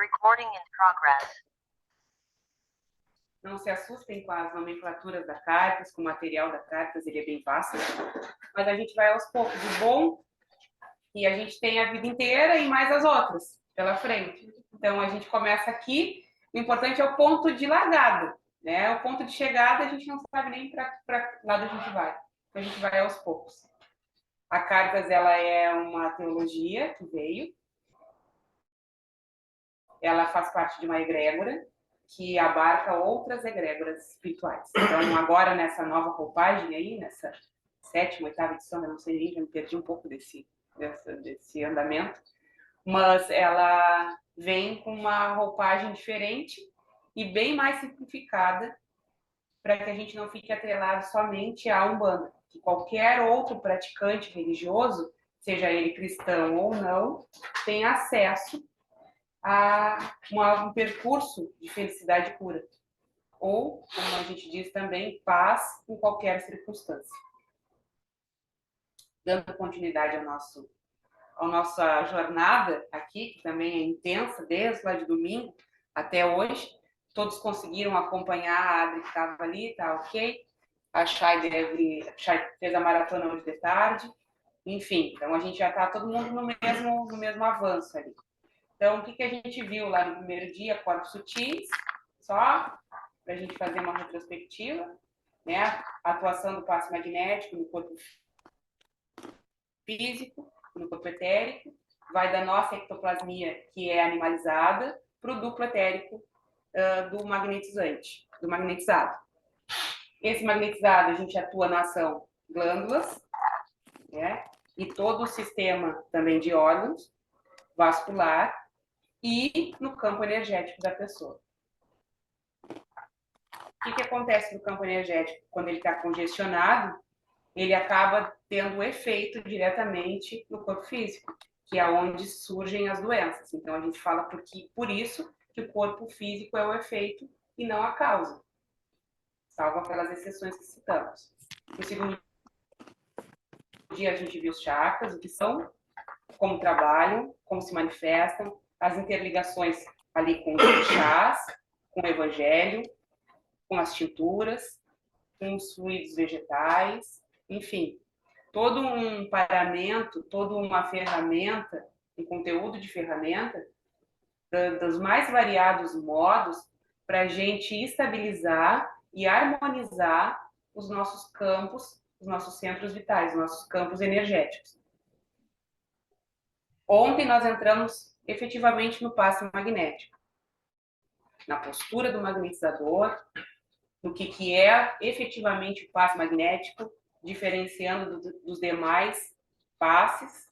Recording in progress. Não se assustem com as nomenclaturas da Caritas, com o material da Caritas, ele é bem fácil, mas a gente vai aos poucos. O bom que a gente tem a vida inteira e mais as outras pela frente. Então, a gente começa aqui, o importante é o ponto de largada, né? O ponto de chegada, a gente não sabe nem para lado a gente vai. Então, a gente vai aos poucos. A Caritas, ela é uma teologia que veio, ela faz parte de uma egrégora que abarca outras egrégoras espirituais. Então, agora, nessa nova roupagem aí, nessa 7ª, 8ª edição, eu não sei nem, já me perdi um pouco desse andamento, mas ela vem com uma roupagem diferente e bem mais simplificada para que a gente não fique atrelado somente à Umbanda, que qualquer outro praticante religioso, seja ele cristão ou não, tem acesso a um percurso de felicidade e cura. Ou, como a gente diz também, paz em qualquer circunstância. Dando continuidade à nossa jornada aqui, que também é intensa, desde lá de domingo até hoje. Todos conseguiram acompanhar, a Adri que estava ali, tá ok. A Chay fez a maratona hoje de tarde. Enfim, então a gente já está todo mundo no mesmo avanço ali. Então, o que a gente viu lá no primeiro dia? Corpos sutis, só para a gente fazer uma retrospectiva, né? A atuação do passe magnético no corpo físico, no corpo etérico, vai da nossa ectoplasmia, que é animalizada, para o duplo etérico do magnetizado. Esse magnetizado, a gente atua na ação glândulas, né? E todo o sistema também de órgãos, vascular, e no campo energético da pessoa. O que acontece no campo energético? Quando ele está congestionado, ele acaba tendo efeito diretamente no corpo físico, que é onde surgem as doenças. Então, a gente fala por isso que o corpo físico é o efeito e não a causa, salvo aquelas exceções que citamos. No segundo dia, a gente viu os chakras, o que são, como trabalham, como se manifestam, as interligações ali com os chás, com o evangelho, com as tinturas, com os fluidos vegetais, enfim, todo um paramento, toda uma ferramenta, um conteúdo de ferramenta, dos mais variados modos, para a gente estabilizar e harmonizar os nossos campos, os nossos centros vitais, os nossos campos energéticos. Ontem nós entramos efetivamente no passe magnético, na postura do magnetizador, no que é efetivamente o passe magnético, diferenciando dos demais passes,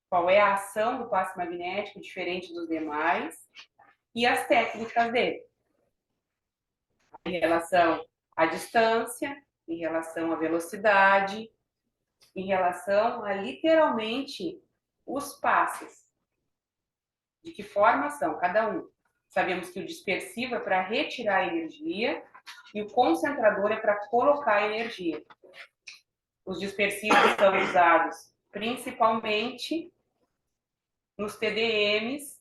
qual é a ação do passe magnético diferente dos demais e as técnicas dele, em relação à distância, em relação à velocidade, em relação a literalmente os passes, de que forma são cada um. Sabemos que o dispersivo é para retirar a energia e o concentrador é para colocar a energia. Os dispersivos são usados principalmente nos TDMs,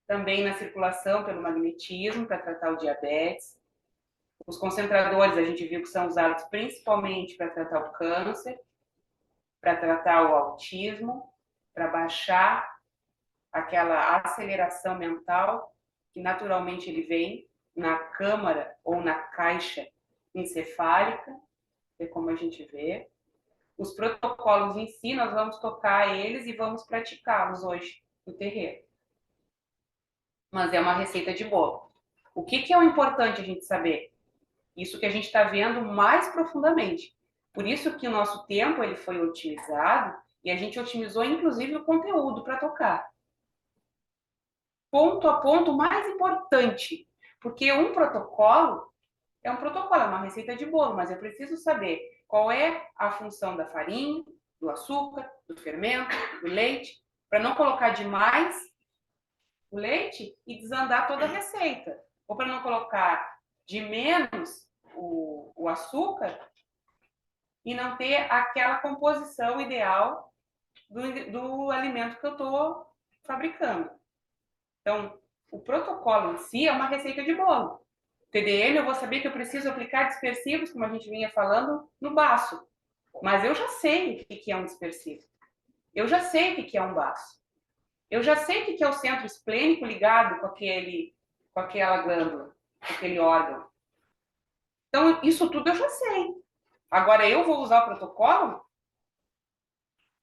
também na circulação pelo magnetismo, para tratar o diabetes. Os concentradores a gente viu que são usados principalmente para tratar o câncer, para tratar o autismo, para baixar aquela aceleração mental que naturalmente ele vem na câmara ou na caixa encefálica, é como a gente vê. Os protocolos em si, nós vamos tocar eles e vamos praticá-los hoje no terreiro. Mas é uma receita de bolo. O que é o importante a gente saber? Isso que a gente está vendo mais profundamente. Por isso que o nosso tempo ele foi otimizado e a gente otimizou, inclusive, o conteúdo para tocar. Ponto a ponto mais importante, porque um protocolo é uma receita de bolo, mas eu preciso saber qual é a função da farinha, do açúcar, do fermento, do leite, para não colocar demais o leite e desandar toda a receita, ou para não colocar de menos o açúcar e não ter aquela composição ideal do alimento que eu estou fabricando. Então, o protocolo em si é uma receita de bolo. TDM, eu vou saber que eu preciso aplicar dispersivos, como a gente vinha falando, no baço. Mas eu já sei o que é um dispersivo. Eu já sei o que é um baço. Eu já sei o que é o centro esplênico ligado com aquela glândula, com aquele órgão. Então, isso tudo eu já sei. Agora, eu vou usar o protocolo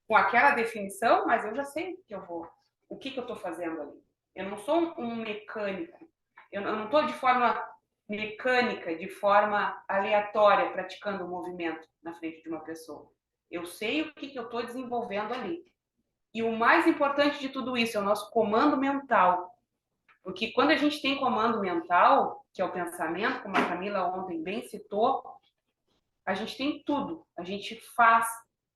com aquela definição, mas eu já sei o que eu estou fazendo ali. Eu não sou um mecânico. Eu não estou de forma mecânica, de forma aleatória, praticando um movimento na frente de uma pessoa. Eu sei o que eu estou desenvolvendo ali. E o mais importante de tudo isso é o nosso comando mental. Porque quando a gente tem comando mental, que é o pensamento, como a Camila ontem bem citou, a gente tem tudo. A gente faz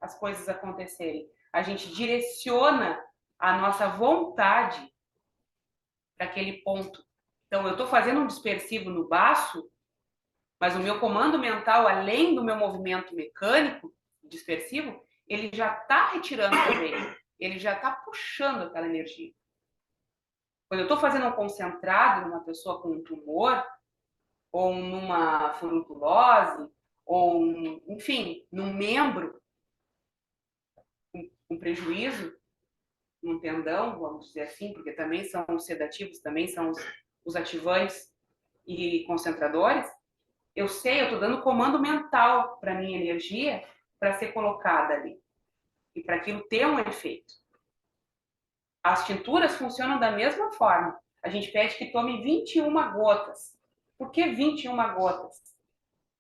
as coisas acontecerem. A gente direciona a nossa vontade para aquele ponto. Então, eu estou fazendo um dispersivo no baço, mas o meu comando mental, além do meu movimento mecânico dispersivo, ele já está retirando também. Ele já está puxando aquela energia. Quando eu estou fazendo um concentrado numa pessoa com um tumor, ou numa furunculose, ou, enfim, num membro, um prejuízo, num tendão, vamos dizer assim, porque também são os sedativos, também são os ativantes e concentradores, eu sei, eu estou dando comando mental para a minha energia para ser colocada ali e para aquilo ter um efeito. As tinturas funcionam da mesma forma. A gente pede que tome 21 gotas. Por que 21 gotas?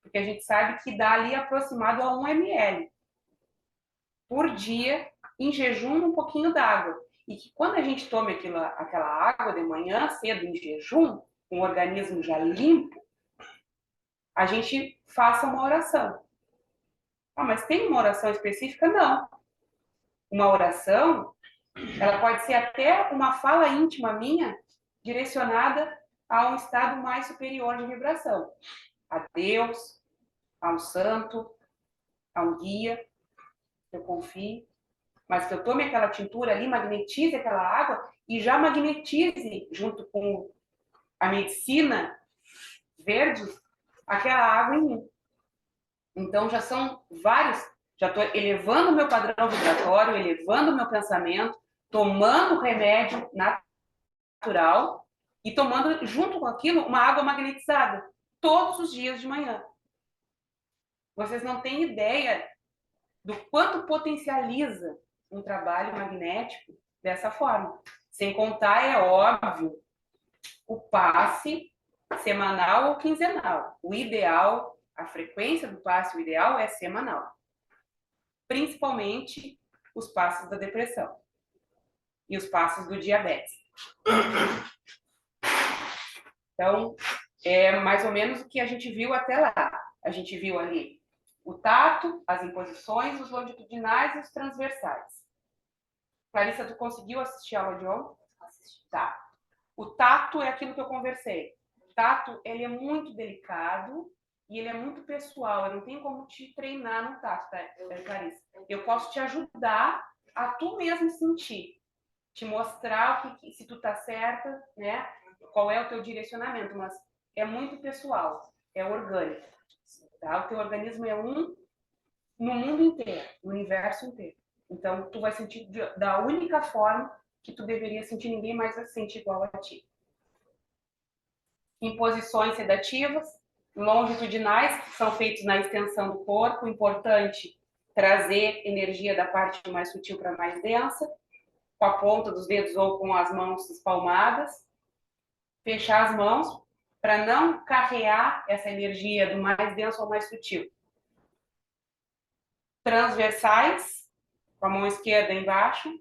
Porque a gente sabe que dá ali aproximado a 1 ml por dia, em jejum, um pouquinho d'água. E que quando a gente toma aquela água de manhã, cedo, em jejum, com o organismo já limpo, a gente faça uma oração. Ah, mas tem uma oração específica? Não. Uma oração, ela pode ser até uma fala íntima minha, direcionada a um estado mais superior de vibração. A Deus, a um santo, a um guia, que eu confio. Mas que eu tome aquela tintura ali, magnetize aquela água e já magnetize, junto com a medicina verde, aquela água em mim. Então, já são vários, já estou elevando o meu padrão vibratório, elevando o meu pensamento, tomando remédio natural e tomando, junto com aquilo, uma água magnetizada, todos os dias de manhã. Vocês não têm ideia do quanto potencializa um trabalho magnético dessa forma. Sem contar, é óbvio, o passe semanal ou quinzenal. O ideal, a frequência do passe, o ideal é semanal. Principalmente os passos da depressão e os passos do diabetes. Então, é mais ou menos o que a gente viu até lá. A gente viu ali o tato, as imposições, os longitudinais e os transversais. Clarissa, tu conseguiu assistir a aula de ontem? Assisti. Tá. O tato é aquilo que eu conversei. O tato, ele é muito delicado e ele é muito pessoal. Eu não tenho como te treinar no tato, tá, Clarissa? Eu posso te ajudar a tu mesmo sentir. Te mostrar se tu tá certa, né? Qual é o teu direcionamento, mas é muito pessoal, é orgânico. Tá? O teu organismo é um no mundo inteiro, no universo inteiro. Então, tu vai sentir da única forma que tu deveria sentir, ninguém mais vai sentir igual a ti. Imposições sedativas, longitudinais, que são feitos na extensão do corpo, importante trazer energia da parte mais sutil para mais densa, com a ponta dos dedos ou com as mãos espalmadas, fechar as mãos para não carregar essa energia do mais denso ao mais sutil. Transversais, com a mão esquerda embaixo,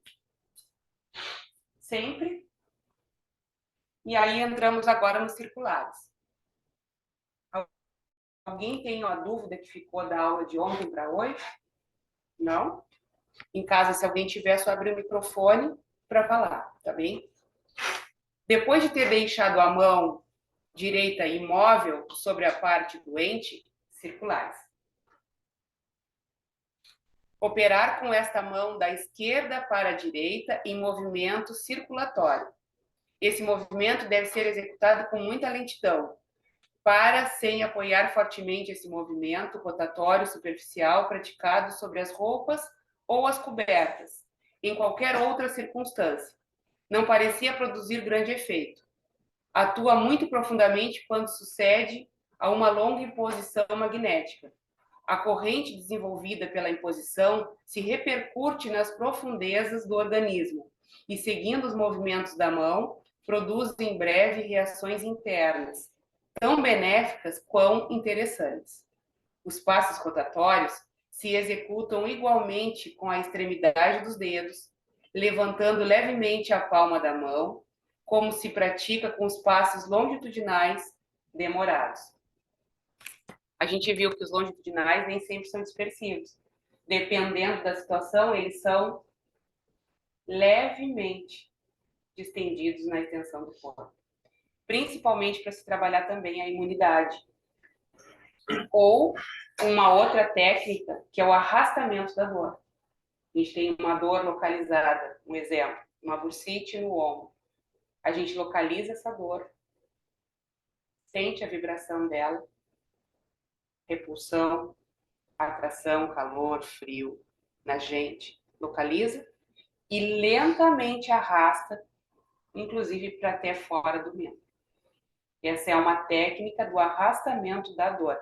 sempre. E aí entramos agora nos circulares. Alguém tem uma dúvida que ficou da aula de ontem para hoje? Não? Em casa, se alguém tiver, só abrir o microfone para falar, tá bem? Depois de ter deixado a mão direita imóvel sobre a parte doente, circulares. Operar com esta mão da esquerda para a direita em movimento circulatório. Esse movimento deve ser executado com muita lentidão, para, sem apoiar fortemente esse movimento rotatório superficial praticado sobre as roupas ou as cobertas, em qualquer outra circunstância. Não parecia produzir grande efeito. Atua muito profundamente quando sucede a uma longa imposição magnética. A corrente desenvolvida pela imposição se repercute nas profundezas do organismo e, seguindo os movimentos da mão, produz em breve reações internas, tão benéficas quão interessantes. Os passos rotatórios se executam igualmente com a extremidade dos dedos, levantando levemente a palma da mão, como se pratica com os passos longitudinais demorados. A gente viu que os longitudinais nem sempre são dispersivos. Dependendo da situação, eles são levemente distendidos na extensão do corpo. Principalmente para se trabalhar também a imunidade. Ou uma outra técnica, que é o arrastamento da dor. A gente tem uma dor localizada, um exemplo, uma bursite no ombro. A gente localiza essa dor, sente a vibração dela, repulsão, atração, calor, frio na gente, localiza e lentamente arrasta, inclusive para até fora do membro. Essa é uma técnica do arrastamento da dor.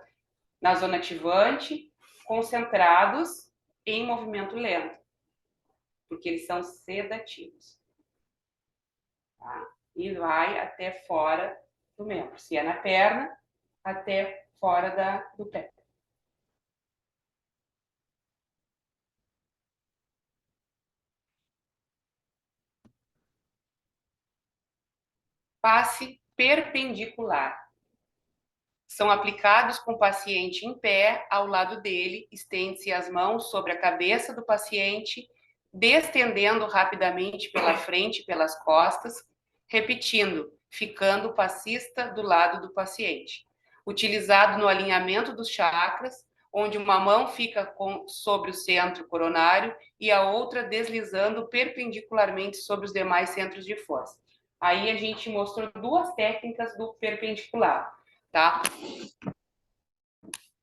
Na zona ativante, concentrados em movimento lento, porque eles são sedativos. Tá? E vai até fora do membro. Se é na perna, até fora do pé. Passe perpendicular. São aplicados com o paciente em pé, ao lado dele, estende-se as mãos sobre a cabeça do paciente, destendendo rapidamente pela frente e pelas costas, repetindo, ficando o passista do lado do paciente. Utilizado no alinhamento dos chakras, onde uma mão fica sobre o centro coronário e a outra deslizando perpendicularmente sobre os demais centros de força. Aí a gente mostrou duas técnicas do perpendicular, tá?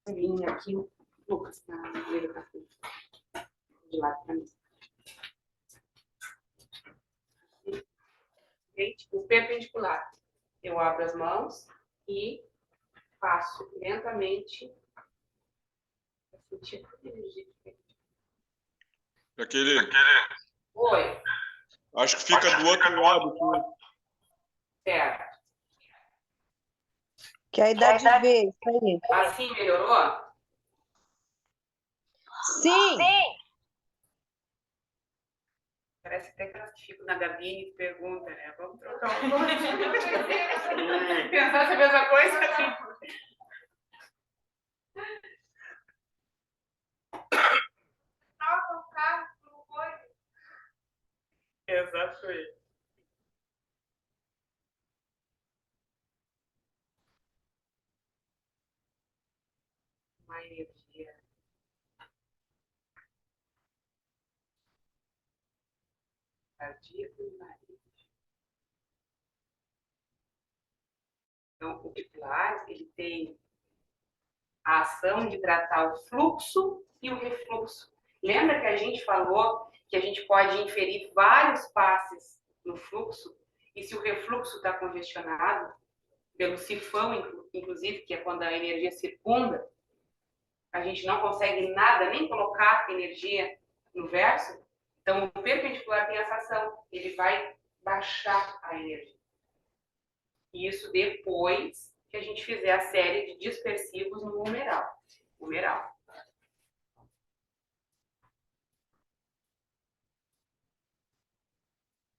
Linha aqui, Lucas, na beira da frente. De lado para mim. O perpendicular. Eu abro as mãos e passo lentamente. Aquele. Oi. Acho que fica do outro lado. Certo. Que aí dá de ver isso aí. Assim melhorou? Sim! Parece até que elas que ficam na gabine e perguntam, né? Vamos trocar um pouco. Pensasse a mesma coisa? Troca o carro por coisa. Exatamente. Uma energia. Cardíaco e nariz. Então, o Pilates, ele tem a ação de tratar o fluxo e o refluxo. Lembra que a gente falou que a gente pode inferir vários passes no fluxo? E se o refluxo está congestionado, pelo sifão, inclusive, que é quando a energia circunda, a gente não consegue nada, nem colocar energia no verso. Então, o perpendicular tem essa ação, ele vai baixar a energia. E isso depois que a gente fizer a série de dispersivos no humeral.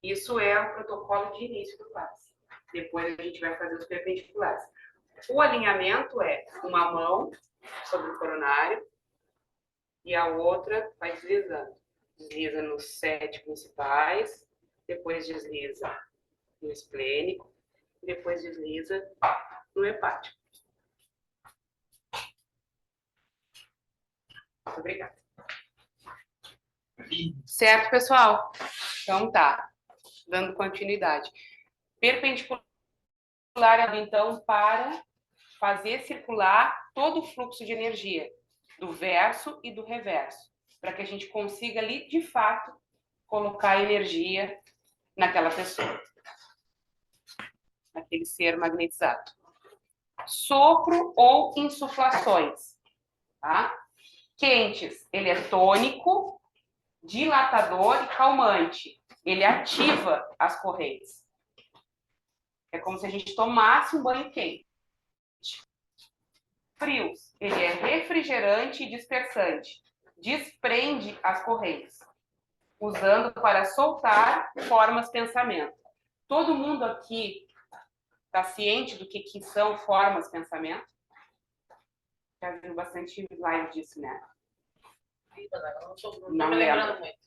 Isso é o protocolo de início do passe. Depois a gente vai fazer os perpendiculares. O alinhamento é uma mão sobre o coronário e a outra vai deslizando. Desliza nos 7 principais, depois desliza no esplênico, depois desliza no hepático. Muito obrigada. Certo, pessoal? Então tá, dando continuidade. perpendicular, então, para fazer circular todo o fluxo de energia, do verso e do reverso, para que a gente consiga ali, de fato, colocar energia naquela pessoa, naquele ser magnetizado. Sopro ou insuflações, tá? Quentes, ele é tônico, dilatador e calmante. Ele ativa as correntes. É como se a gente tomasse um banho quente. Frios, ele é refrigerante e dispersante. Desprende as correntes, usando para soltar formas pensamento. Todo mundo aqui está ciente do que são formas pensamento? Já viu bastante live disso, né? Não me lembrando lembro. muito.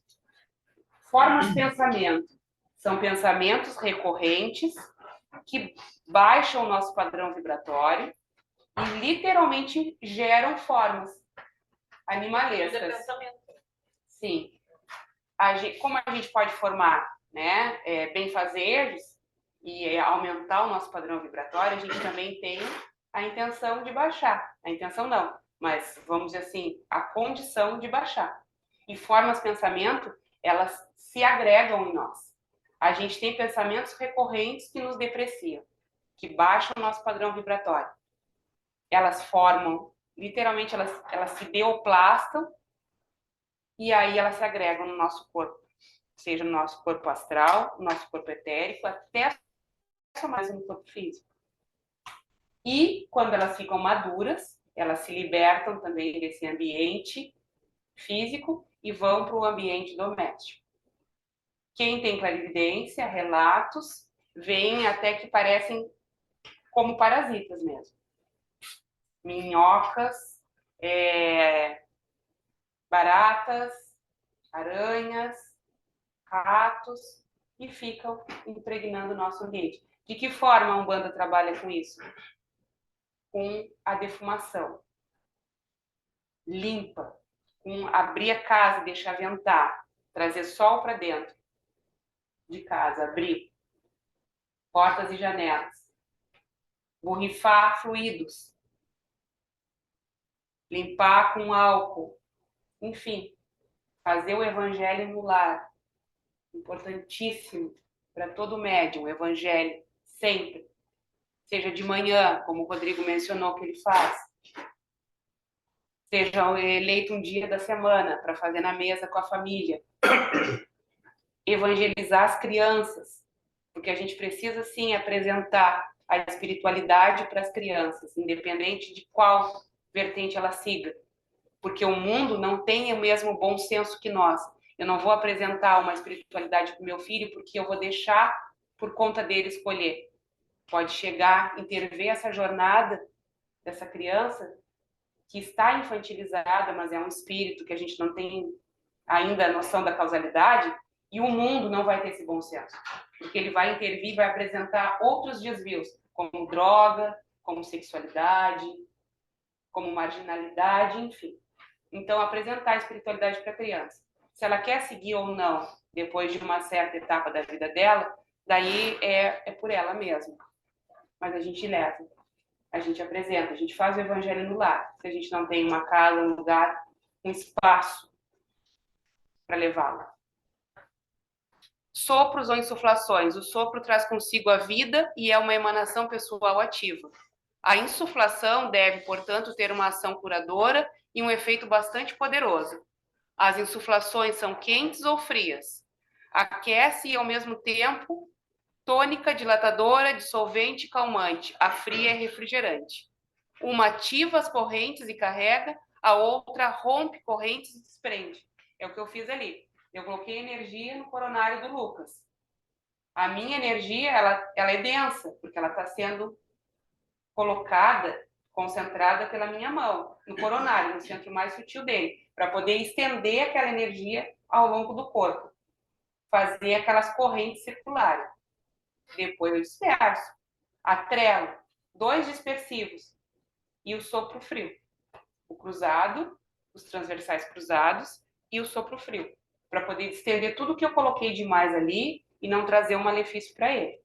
Formas pensamento são pensamentos recorrentes que baixam o nosso padrão vibratório e literalmente geram formas animalescas. Sim. Como a gente pode formar, né, benfazeres e aumentar o nosso padrão vibratório, a gente também tem a intenção de baixar. A intenção não, mas vamos dizer assim, a condição de baixar. E formas pensamento, elas se agregam em nós. A gente tem pensamentos recorrentes que nos depreciam, que baixam o nosso padrão vibratório. Elas formam, literalmente, elas se deoplastam e aí elas se agregam no nosso corpo, seja no nosso corpo astral, no nosso corpo etérico, até mais no corpo físico. E quando elas ficam maduras, elas se libertam também desse ambiente físico e vão para o ambiente doméstico. Quem tem clarividência, relatos, veem até que parecem como parasitas mesmo. Minhocas, baratas, aranhas, ratos, e ficam impregnando o nosso ambiente. De que forma a Umbanda trabalha com isso? Com a defumação. Limpa. Com abrir a casa, deixar ventar. Trazer sol para dentro de casa. Abrir portas e janelas. Borrifar fluidos. Limpar com álcool. Enfim, fazer o evangelho no lar. Importantíssimo para todo médium, o evangelho, sempre. Seja de manhã, como o Rodrigo mencionou que ele faz. Seja eleito um dia da semana para fazer na mesa com a família. Evangelizar as crianças, porque a gente precisa, sim, apresentar a espiritualidade para as crianças, independente de qual vertente ela siga. Porque o mundo não tem o mesmo bom senso que nós. Eu não vou apresentar uma espiritualidade para o meu filho porque eu vou deixar por conta dele escolher. Pode chegar, intervir essa jornada dessa criança que está infantilizada, mas é um espírito que a gente não tem ainda a noção da causalidade, e o mundo não vai ter esse bom senso. Porque ele vai intervir, vai apresentar outros desvios, como droga, como sexualidade, como marginalidade, enfim. Então, apresentar a espiritualidade para a criança. Se ela quer seguir ou não, depois de uma certa etapa da vida dela, daí é por ela mesma. Mas a gente leva, a gente apresenta, a gente faz o evangelho no lar. Se a gente não tem uma casa, um lugar, um espaço para levá-la. Sopros ou insuflações. O sopro traz consigo a vida e é uma emanação pessoal ativa. A insuflação deve, portanto, ter uma ação curadora e um efeito bastante poderoso. As insuflações são quentes ou frias. Aquece e, ao mesmo tempo, tônica, dilatadora, dissolvente e calmante. A fria é refrigerante. Uma ativa as correntes e carrega, a outra rompe correntes e desprende. É o que eu fiz ali. Eu coloquei energia no coronário do Lucas. A minha energia, ela é densa, porque ela está sendo colocada, concentrada pela minha mão, no coronário, no centro mais sutil dele, para poder estender aquela energia ao longo do corpo. Fazer aquelas correntes circulares. Depois eu disperso. Atrelo. 2 dispersivos. E o sopro frio. O cruzado, os transversais cruzados e o sopro frio. Para poder estender tudo que eu coloquei demais ali e não trazer um malefício para ele.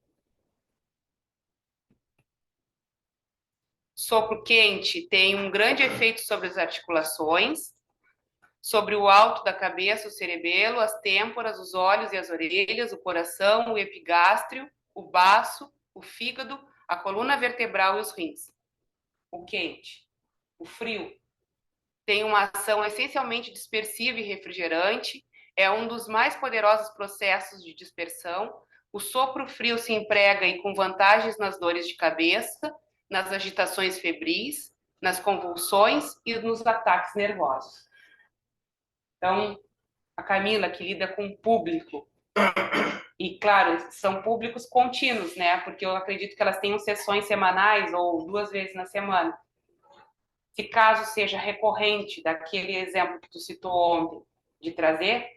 Sopro quente tem um grande efeito sobre as articulações, sobre o alto da cabeça, o cerebelo, as têmporas, os olhos e as orelhas, o coração, o epigástrio, o baço, o fígado, a coluna vertebral e os rins. O quente. O frio tem uma ação essencialmente dispersiva e refrigerante, é um dos mais poderosos processos de dispersão. O sopro frio se emprega e com vantagens nas dores de cabeça, nas agitações febris, nas convulsões e nos ataques nervosos. Então, a Camila, que lida com o público, e claro, são públicos contínuos, né? Porque eu acredito que elas tenham sessões semanais ou 2 vezes na semana. Se caso seja recorrente daquele exemplo que tu citou ontem, de trazer,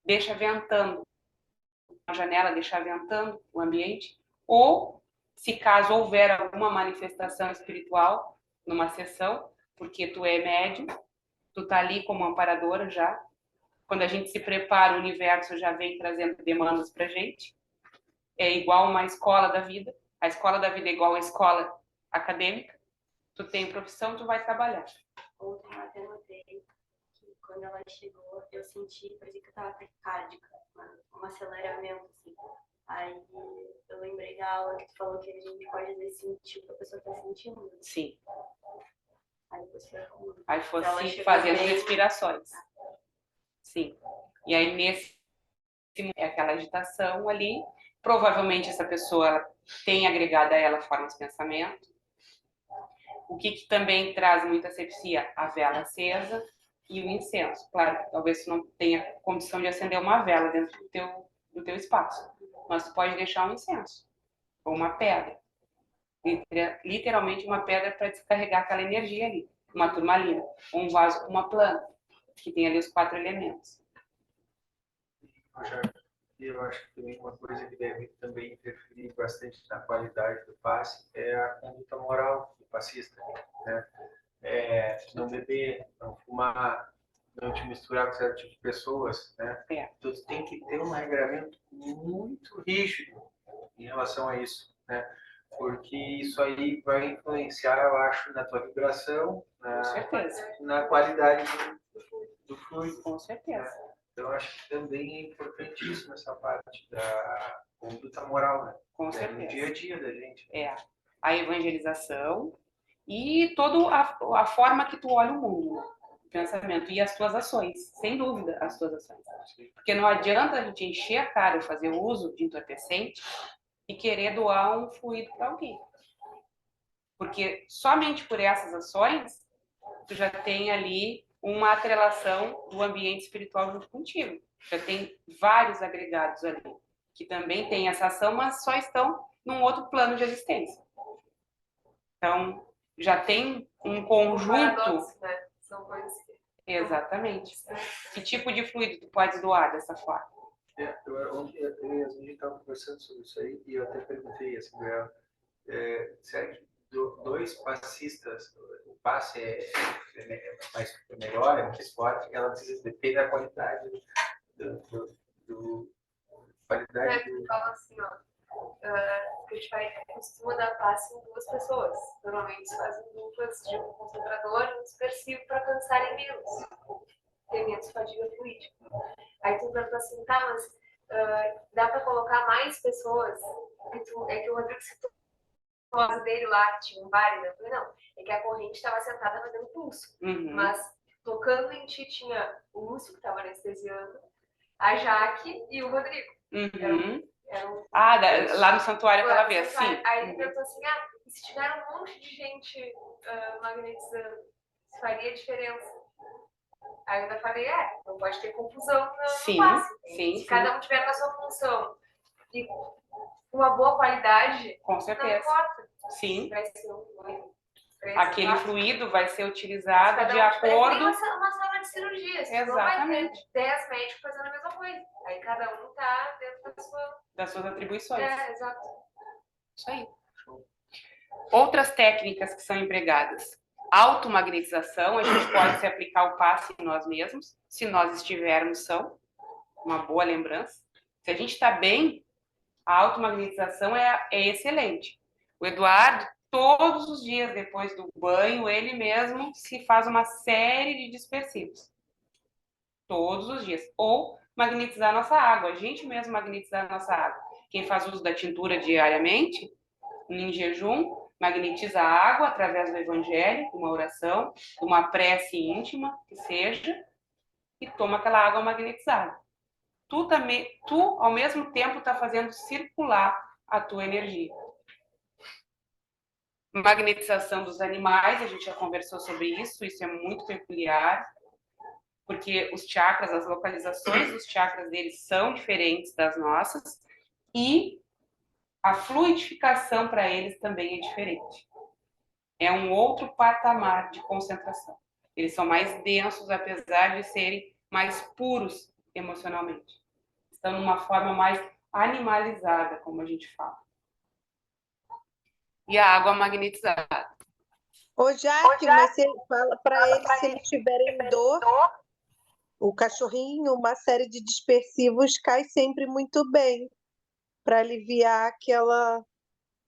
deixa ventando a janela, deixar ventando o ambiente, ou se caso houver alguma manifestação espiritual numa sessão, porque tu é médium, tu tá ali como amparadora já, quando a gente se prepara, o universo já vem trazendo demandas pra gente, é igual uma escola da vida, a escola da vida é igual a escola acadêmica, tu tem profissão, tu vai trabalhar. Ontem eu até notei que quando ela chegou, eu senti, parecia que eu tava taquicárdica, um aceleramento, assim. Aí eu lembrei da aula que tu falou que a gente pode às vezes sentir o que a pessoa tá sentindo. Sim. Aí depois foi arrumando. Aí fosse Ela chegou fazer as bem. respirações. Sim. E aí nesse é aquela agitação ali, provavelmente essa pessoa tem agregado a ela formas de pensamento. O que também traz muita asepsia? A vela acesa e o incenso. Claro, talvez tu não tenha condição de acender uma vela dentro do teu espaço, mas tu pode deixar um incenso ou uma pedra. Literalmente uma pedra para descarregar aquela energia ali. Uma turmalina, ou um vaso com uma planta, que tem ali os 4 elementos. Eu acho que também uma coisa que deve também interferir bastante na qualidade do passe é a conduta moral do passista, né? Não beber, não fumar, não te misturar com certo tipo de pessoas, né? Então, tu tem que ter um regramento muito rígido em relação a isso, né? Porque isso aí vai influenciar, eu acho, na tua vibração, Com certeza. na qualidade do fluido. Com certeza. Então, eu acho que também é importantíssima essa parte da conduta moral, né? Com No certeza. dia a dia da gente. A evangelização e toda a forma que tu olha o mundo, né? O pensamento e as tuas ações, sem dúvida, as tuas ações. Porque não adianta a gente encher a cara ou fazer uso de entorpecente e querer doar um fluido para alguém. Porque somente por essas ações, tu já tem ali uma atrelação do ambiente espiritual junto contigo. Já tem vários agregados ali, que também têm essa ação, mas só estão num outro plano de existência. Então, já tem um conjunto... Paradoxo, né? São coisas que... Exatamente. Que tipo de fluido tu pode doar dessa forma? Ontem a gente estava conversando sobre isso aí e eu até perguntei assim, será que 2 passistas, o passe é melhor, é mais forte? Ela diz que depende da qualidade qualidade Tu fala assim, ó, que a gente costuma dar passe em 2 pessoas. Normalmente se fazem duplas de um concentrador e um dispersivo para cansarem menos. Ter menos fadiga fluídica. Aí tu pergunta assim, tá, mas dá para colocar mais pessoas? É que o Rodrigo citou a voz dele lá, que tinha um bar, né? Eu falei, não, é que a corrente estava sentada fazendo pulso. Uhum. Mas tocando em ti tinha o Lúcio, que estava anestesiando, a Jaque e o Rodrigo. Uhum. Eram lá no santuário aquela vez, sim. Aí ele perguntou assim, e se tiver um monte de gente magnetizando, isso faria diferença? Aí eu ainda falei, não pode ter confusão no passe. Se cada um tiver na sua função e com uma boa qualidade, com certeza. Não importa. Sim. Vai ser um 3, aquele 4. fluido vai ser utilizado de É acordo... uma sala de cirurgia. Exatamente. Não vai ter 10 médicos fazendo a mesma coisa. Aí cada um tá dentro das suas atribuições. Exato. Isso aí. Outras técnicas que são empregadas. Automagnetização, a gente pode se aplicar o passe em nós mesmos, se nós estivermos são, uma boa lembrança. Se a gente está bem, a automagnetização é excelente. O Eduardo todos os dias, depois do banho, ele mesmo se faz uma série de dispersivos. Todos os dias. Ou magnetizar a nossa água, a gente mesmo magnetizar a nossa água. Quem faz uso da tintura diariamente, em jejum, magnetiza a água através do evangelho, uma oração, uma prece íntima, que seja, e toma aquela água magnetizada. Tu, ao mesmo tempo, está fazendo circular a tua energia. Magnetização dos animais, a gente já conversou sobre isso é muito peculiar, porque os chakras, as localizações dos chakras deles são diferentes das nossas, e a fluidificação para eles também é diferente. É um outro patamar de concentração. Eles são mais densos, apesar de serem mais puros emocionalmente. Estão numa forma mais animalizada, como a gente fala. E a água magnetizada. Ô, Jaque, mas você fala para eles, se eles tiverem dor, o cachorrinho, uma série de dispersivos cai sempre muito bem, para aliviar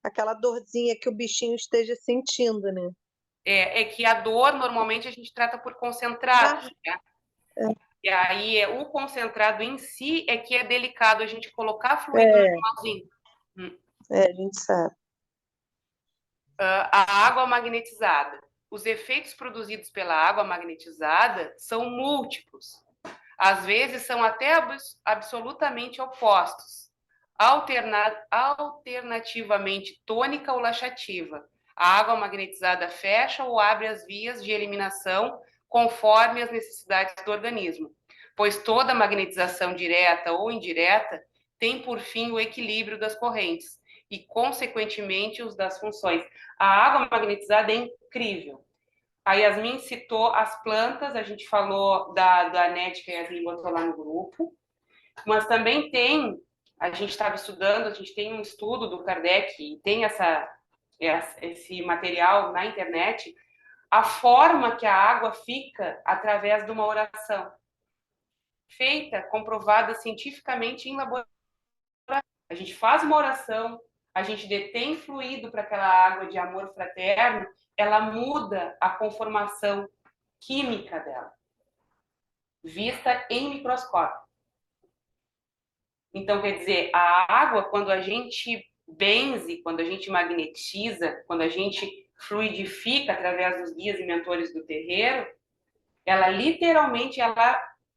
aquela dorzinha que o bichinho esteja sentindo, né? É que a dor, normalmente, a gente trata por concentrado, né? E aí, o concentrado em si é que é delicado a gente colocar fluido no finalzinho. A gente sabe. A água magnetizada. Os efeitos produzidos pela água magnetizada são múltiplos. Às vezes, são até absolutamente opostos. Alternativamente tônica ou laxativa. A água magnetizada fecha ou abre as vias de eliminação conforme as necessidades do organismo, pois toda magnetização direta ou indireta tem por fim o equilíbrio das correntes e, consequentemente, os das funções. A água magnetizada é incrível. A Yasmin citou as plantas, a gente falou da NET que a Yasmin botou lá no grupo, mas também tem, a gente estava estudando, a gente tem um estudo do Kardec e tem esse material na internet, a forma que a água fica através de uma oração. Feita, comprovada cientificamente em laboratório. A gente faz uma oração, a gente detém fluido para aquela água de amor fraterno, ela muda a conformação química dela, vista em microscópio. Então, quer dizer, a água, quando a gente benze, quando a gente magnetiza, quando a gente fluidifica através dos guias e mentores do terreiro, ela literalmente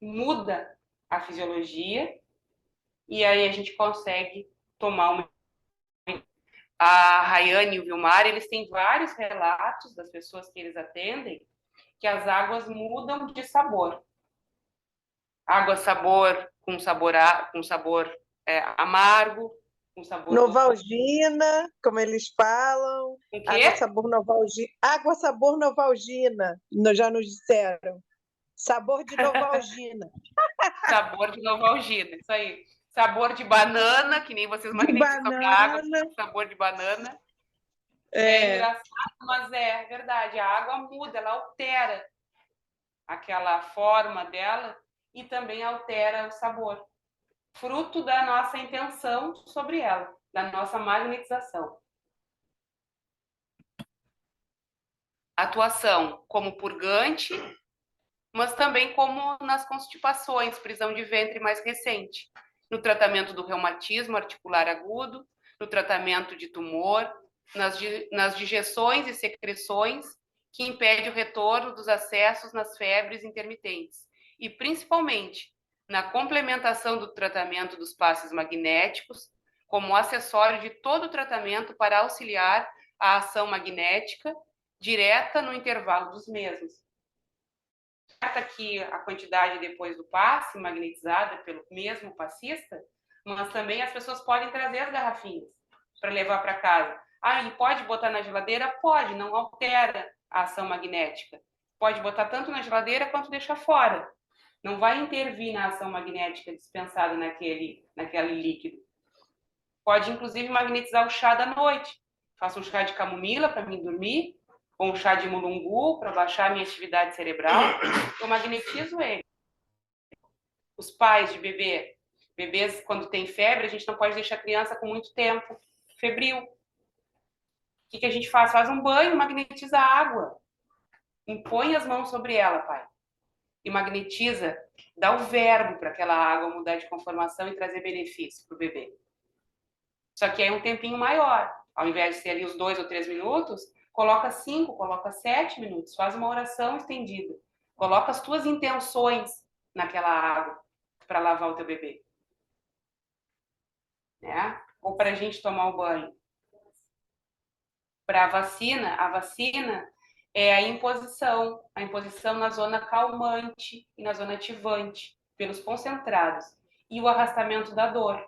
muda a fisiologia e aí a gente consegue tomar uma... A Rayane e o Vilmar, eles têm vários relatos das pessoas que eles atendem que as águas mudam de sabor. Água-sabor com sabor amargo, com sabor Novalgina, como eles falam. com quê? Água-sabor Novalgina. Água-sabor Novalgina, já nos disseram. Sabor de Novalgina. Sabor de Novalgina, isso aí. Sabor de banana, que nem vocês magnetizam a água, sabor de banana. É engraçado, mas é verdade. A água muda, ela altera aquela forma dela e também altera o sabor. Fruto da nossa intenção sobre ela, da nossa magnetização. Atuação como purgante, mas também como nas constipações, prisão de ventre mais recente, no tratamento do reumatismo articular agudo, no tratamento de tumor, nas digesões e secreções, que impede o retorno dos acessos nas febres intermitentes, e principalmente na complementação do tratamento dos passes magnéticos, como acessório de todo o tratamento para auxiliar a ação magnética direta no intervalo dos mesmos. Aqui a quantidade depois do passe magnetizada pelo mesmo passista, mas também as pessoas podem trazer as garrafinhas para levar para casa. E pode botar na geladeira? Pode, não altera a ação magnética. Pode botar tanto na geladeira quanto deixar fora. Não vai intervir na ação magnética dispensada naquele líquido. Pode, inclusive, magnetizar o chá da noite. Faço um chá de camomila para mim dormir, ou um chá de mulungu para baixar a minha atividade cerebral. Eu magnetizo ele. Os pais de bebês, quando tem febre, a gente não pode deixar a criança com muito tempo febril. que a gente faz? Faz um banho, magnetiza a água. Impõe as mãos sobre ela, pai. E magnetiza, dá o verbo para aquela água mudar de conformação e trazer benefício para o bebê. Só que é um tempinho maior. Ao invés de ser ali os 2 ou 3 minutos, coloca 5, coloca 7 minutos. Faz uma oração estendida. Coloca as tuas intenções naquela água para lavar o teu bebê. Né? Ou para a gente tomar o banho. Para a vacina é a imposição na zona calmante e na zona ativante, pelos concentrados. E o arrastamento da dor,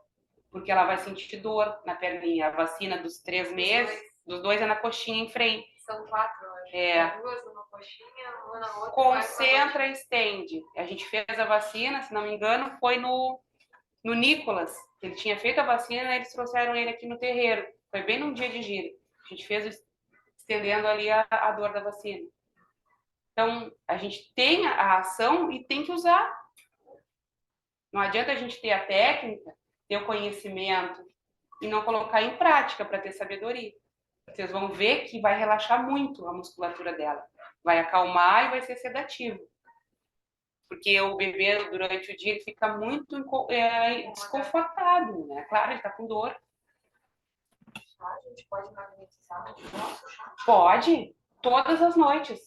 porque ela vai sentir dor na perninha. A vacina dos 3 meses, dos 2 é na coxinha em frente. São 4, eu acho. É. 2 numa coxinha, uma na outra. Concentra e estende. A gente fez a vacina, se não me engano, foi no Nicolas. Ele tinha feito a vacina e eles trouxeram ele aqui no terreiro. Foi bem num dia de gira. A gente fez estendendo ali a dor da vacina. Então, a gente tem a ação e tem que usar. Não adianta a gente ter a técnica, ter o conhecimento e não colocar em prática para ter sabedoria. Vocês vão ver que vai relaxar muito a musculatura dela. Vai acalmar e vai ser sedativo. Porque o bebê, durante o dia, ele fica muito desconfortável, né? Claro, ele está com dor. A gente pode magnetizar o nosso chá? Pode, todas as noites.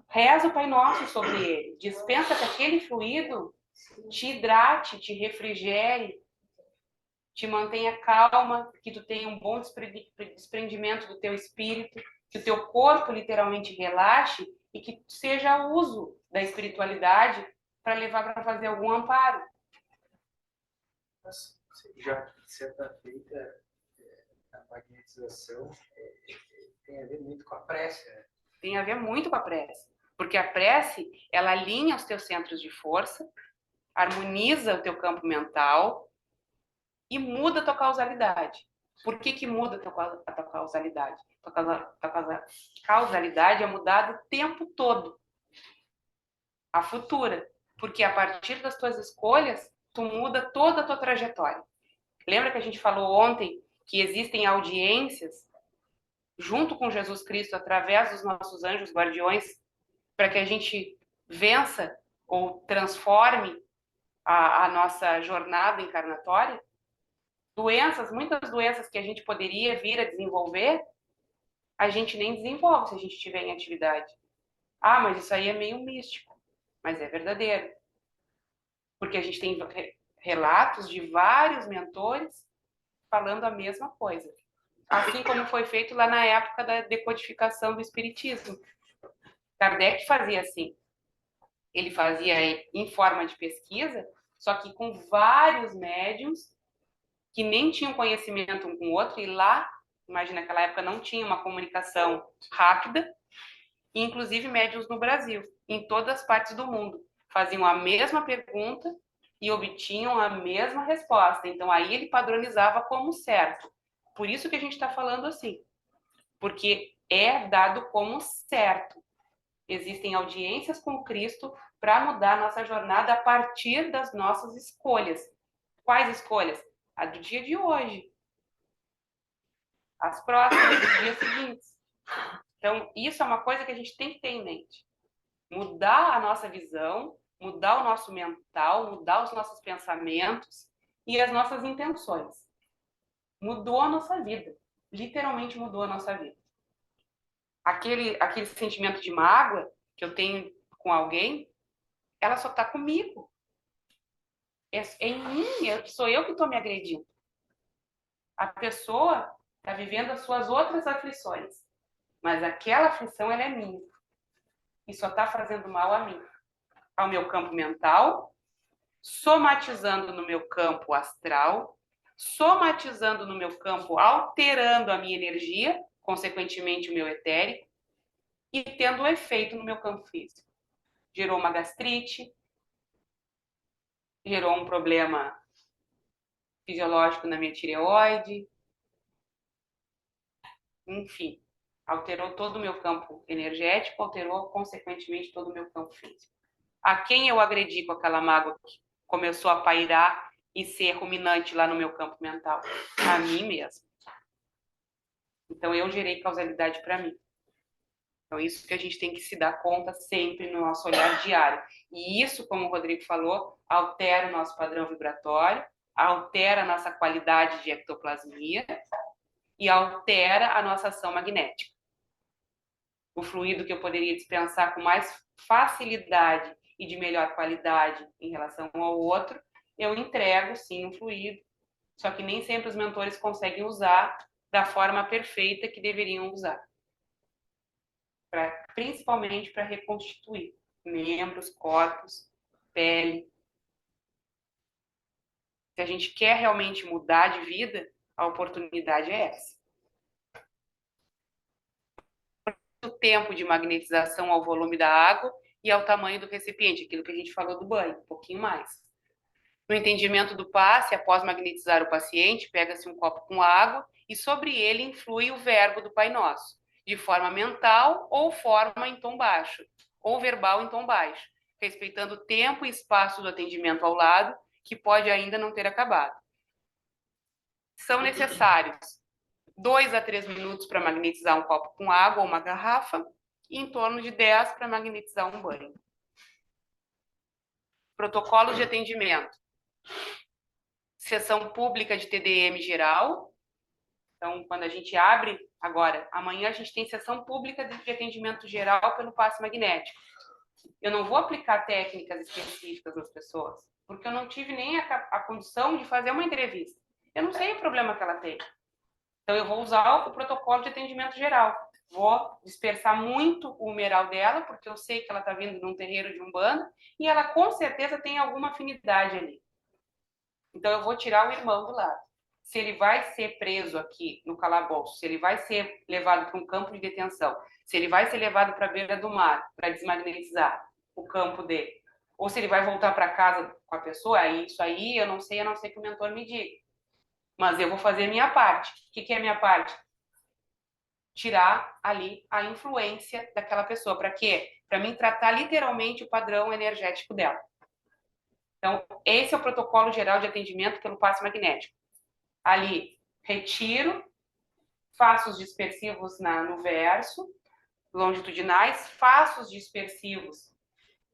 Reza o Pai Nosso sobre ele. Dispensa que aquele fluido te hidrate, te refrigere, te mantenha calma, que tu tenha um bom desprendimento do teu espírito, que o teu corpo literalmente relaxe e que seja uso da espiritualidade para levar para fazer algum amparo. Mas, já de certa feita, a magnetização tem a ver muito com a prece, né? Tem a ver muito com a prece, porque a prece, ela alinha os teus centros de força, harmoniza o teu campo mental e muda a tua causalidade. Por que muda a tua causalidade? A causalidade é mudada o tempo todo. A futura. Porque a partir das tuas escolhas, tu muda toda a tua trajetória. Lembra que a gente falou ontem que existem audiências junto com Jesus Cristo, através dos nossos anjos guardiões, para que a gente vença ou transforme a nossa jornada encarnatória? Muitas doenças que a gente poderia vir a desenvolver, a gente nem desenvolve se a gente estiver em atividade. Ah, mas isso aí é meio místico. Mas é verdadeiro. Porque a gente tem relatos de vários mentores falando a mesma coisa. Assim como foi feito lá na época da decodificação do Espiritismo. Kardec fazia assim. Ele fazia em forma de pesquisa, só que com vários médiums que nem tinham conhecimento um com o outro, e lá, imagina, naquela época não tinha uma comunicação rápida, e inclusive médiums no Brasil, em todas as partes do mundo, faziam a mesma pergunta e obtinham a mesma resposta. Então, aí ele padronizava como certo. Por isso que a gente está falando assim, porque é dado como certo. Existem audiências com Cristo para mudar nossa jornada a partir das nossas escolhas. Quais escolhas? A do dia de hoje. As próximas, dos dias seguintes. Então, isso é uma coisa que a gente tem que ter em mente. Mudar a nossa visão, mudar o nosso mental, mudar os nossos pensamentos e as nossas intenções. Mudou a nossa vida. Literalmente mudou a nossa vida. Aquele sentimento de mágoa que eu tenho com alguém, ela só está comigo. É em mim, sou eu que estou me agredindo. A pessoa está vivendo as suas outras aflições, mas aquela aflição ela é minha. E só está fazendo mal a mim, ao meu campo mental, somatizando no meu campo astral, somatizando no meu campo, alterando a minha energia, consequentemente o meu etérico, e tendo um efeito no meu campo físico. Gerou uma gastrite, gerou um problema fisiológico na minha tireoide, enfim, alterou todo o meu campo energético, alterou consequentemente todo o meu campo físico. A quem eu agredi com aquela mágoa que começou a pairar e ser ruminante lá no meu campo mental? A mim mesmo. Então, eu gerei causalidade para mim. Então, isso que a gente tem que se dar conta sempre no nosso olhar diário. E isso, como o Rodrigo falou, altera o nosso padrão vibratório, altera a nossa qualidade de ectoplasmia e altera a nossa ação magnética. O fluido que eu poderia dispensar com mais facilidade e de melhor qualidade em relação ao outro, eu entrego, sim, um fluido, só que nem sempre os mentores conseguem usar da forma perfeita que deveriam usar. Principalmente para reconstituir membros, corpos, pele. Se a gente quer realmente mudar de vida, a oportunidade é essa. O tempo de magnetização ao volume da água e ao tamanho do recipiente, aquilo que a gente falou do banho, um pouquinho mais. No entendimento do passe, após magnetizar o paciente, pega-se um copo com água e sobre ele influi o verbo do Pai Nosso, de forma mental ou forma em tom baixo, ou verbal em tom baixo, respeitando o tempo e espaço do atendimento ao lado, que pode ainda não ter acabado. São necessários 2 a 3 minutos para magnetizar um copo com água ou uma garrafa e em torno de 10 para magnetizar um banho. Protocolos de atendimento. Sessão pública de TDM geral. Então, quando a gente abre, agora, amanhã a gente tem sessão pública de atendimento geral pelo passe magnético. Eu não vou aplicar técnicas específicas nas pessoas, porque eu não tive nem a condição de fazer uma entrevista. Eu não sei o problema que ela tem. Então, eu vou usar o protocolo de atendimento geral. Vou dispersar muito o humeral dela, porque eu sei que ela está vindo de um terreiro de Umbanda, e ela com certeza tem alguma afinidade ali. Então, eu vou tirar o irmão do lado. Se ele vai ser preso aqui no calabouço, se ele vai ser levado para um campo de detenção, se ele vai ser levado para a beira do mar para desmagnetizar o campo dele, ou se ele vai voltar para casa com a pessoa, isso aí eu não sei, a não ser que o mentor me diga. Mas eu vou fazer a minha parte. O que é a minha parte? Tirar ali a influência daquela pessoa. Para quê? Para mim tratar literalmente o padrão energético dela. Então, esse é o protocolo geral de atendimento pelo passe magnético. Ali, retiro, faço os dispersivos no verso, longitudinais, faço os dispersivos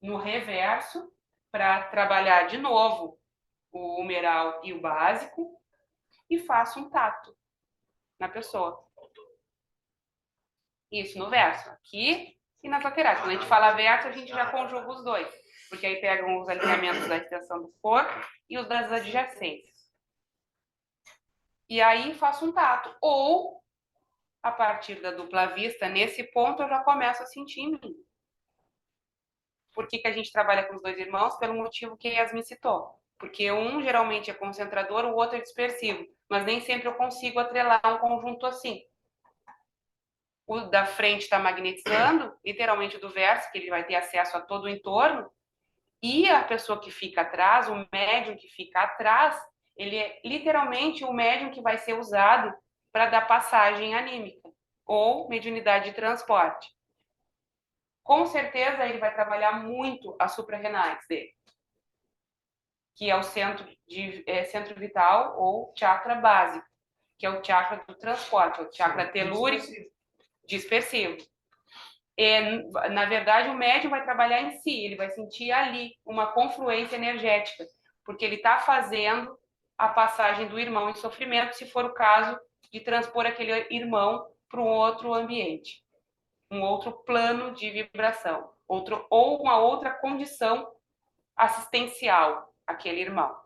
no reverso, para trabalhar de novo o humeral e o básico, e faço um tato na pessoa. Isso, no verso, aqui e nas laterais. Quando a gente fala verso, a gente já conjuga os dois, porque aí pegam os alinhamentos da extensão do corpo e os das adjacências. E aí faço um tato. Ou, a partir da dupla vista, nesse ponto eu já começo a sentir em mim. Por que a gente trabalha com os dois irmãos? Pelo motivo que Yasmin citou. Porque um geralmente é concentrador, o outro é dispersivo. Mas nem sempre eu consigo atrelar um conjunto assim. O da frente está magnetizando, literalmente o do verso, que ele vai ter acesso a todo o entorno. E a pessoa que fica atrás, o médium que fica atrás, ele é literalmente o médium que vai ser usado para dar passagem anímica ou mediunidade de transporte. Com certeza ele vai trabalhar muito as suprarrenais dele, que é o centro vital ou chakra básico, que é o chakra do transporte, o chakra telúrico dispersivo. Na verdade, o médium vai trabalhar em si, ele vai sentir ali uma confluência energética, porque ele está fazendo a passagem do irmão em sofrimento, se for o caso de transpor aquele irmão para um outro ambiente, um outro plano de vibração, ou uma outra condição assistencial àquele irmão.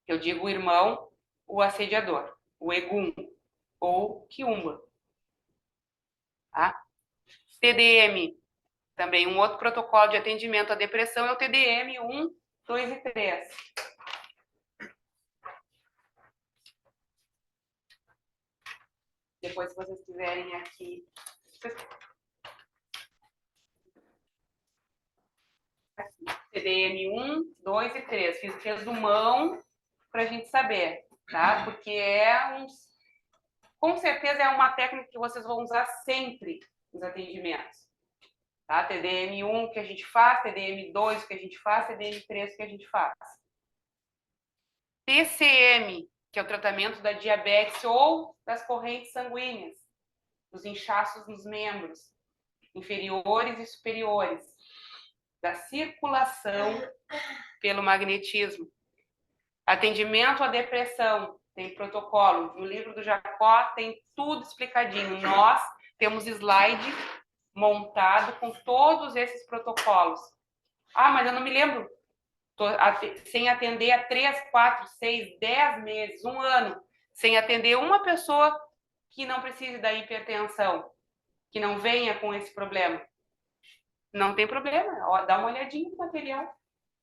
Eu digo o irmão, o assediador, o Egum, ou Quiumba. Tá? TDM, também um outro protocolo de atendimento à depressão é o TDM 1, 2 e 3. Depois, se vocês quiserem aqui... TDM 1, 2 e 3. Fiz resumão para a gente saber, tá? Porque com certeza é uma técnica que vocês vão usar sempre nos atendimentos. Tá? TDM 1 que a gente faz, TDM 2 que a gente faz, TDM 3 que a gente faz. TCM que é o tratamento da diabetes ou das correntes sanguíneas, dos inchaços nos membros inferiores e superiores, da circulação pelo magnetismo. Atendimento à depressão, tem protocolo. No livro do Jacó tem tudo explicadinho. Nós temos slide montado com todos esses protocolos. Ah, mas eu não me lembro. Estou sem atender há 3, 4, 6, 10 meses, 1 ano, sem atender uma pessoa que não precise da hipertensão, que não venha com esse problema. Não tem problema, ó, dá uma olhadinha no material.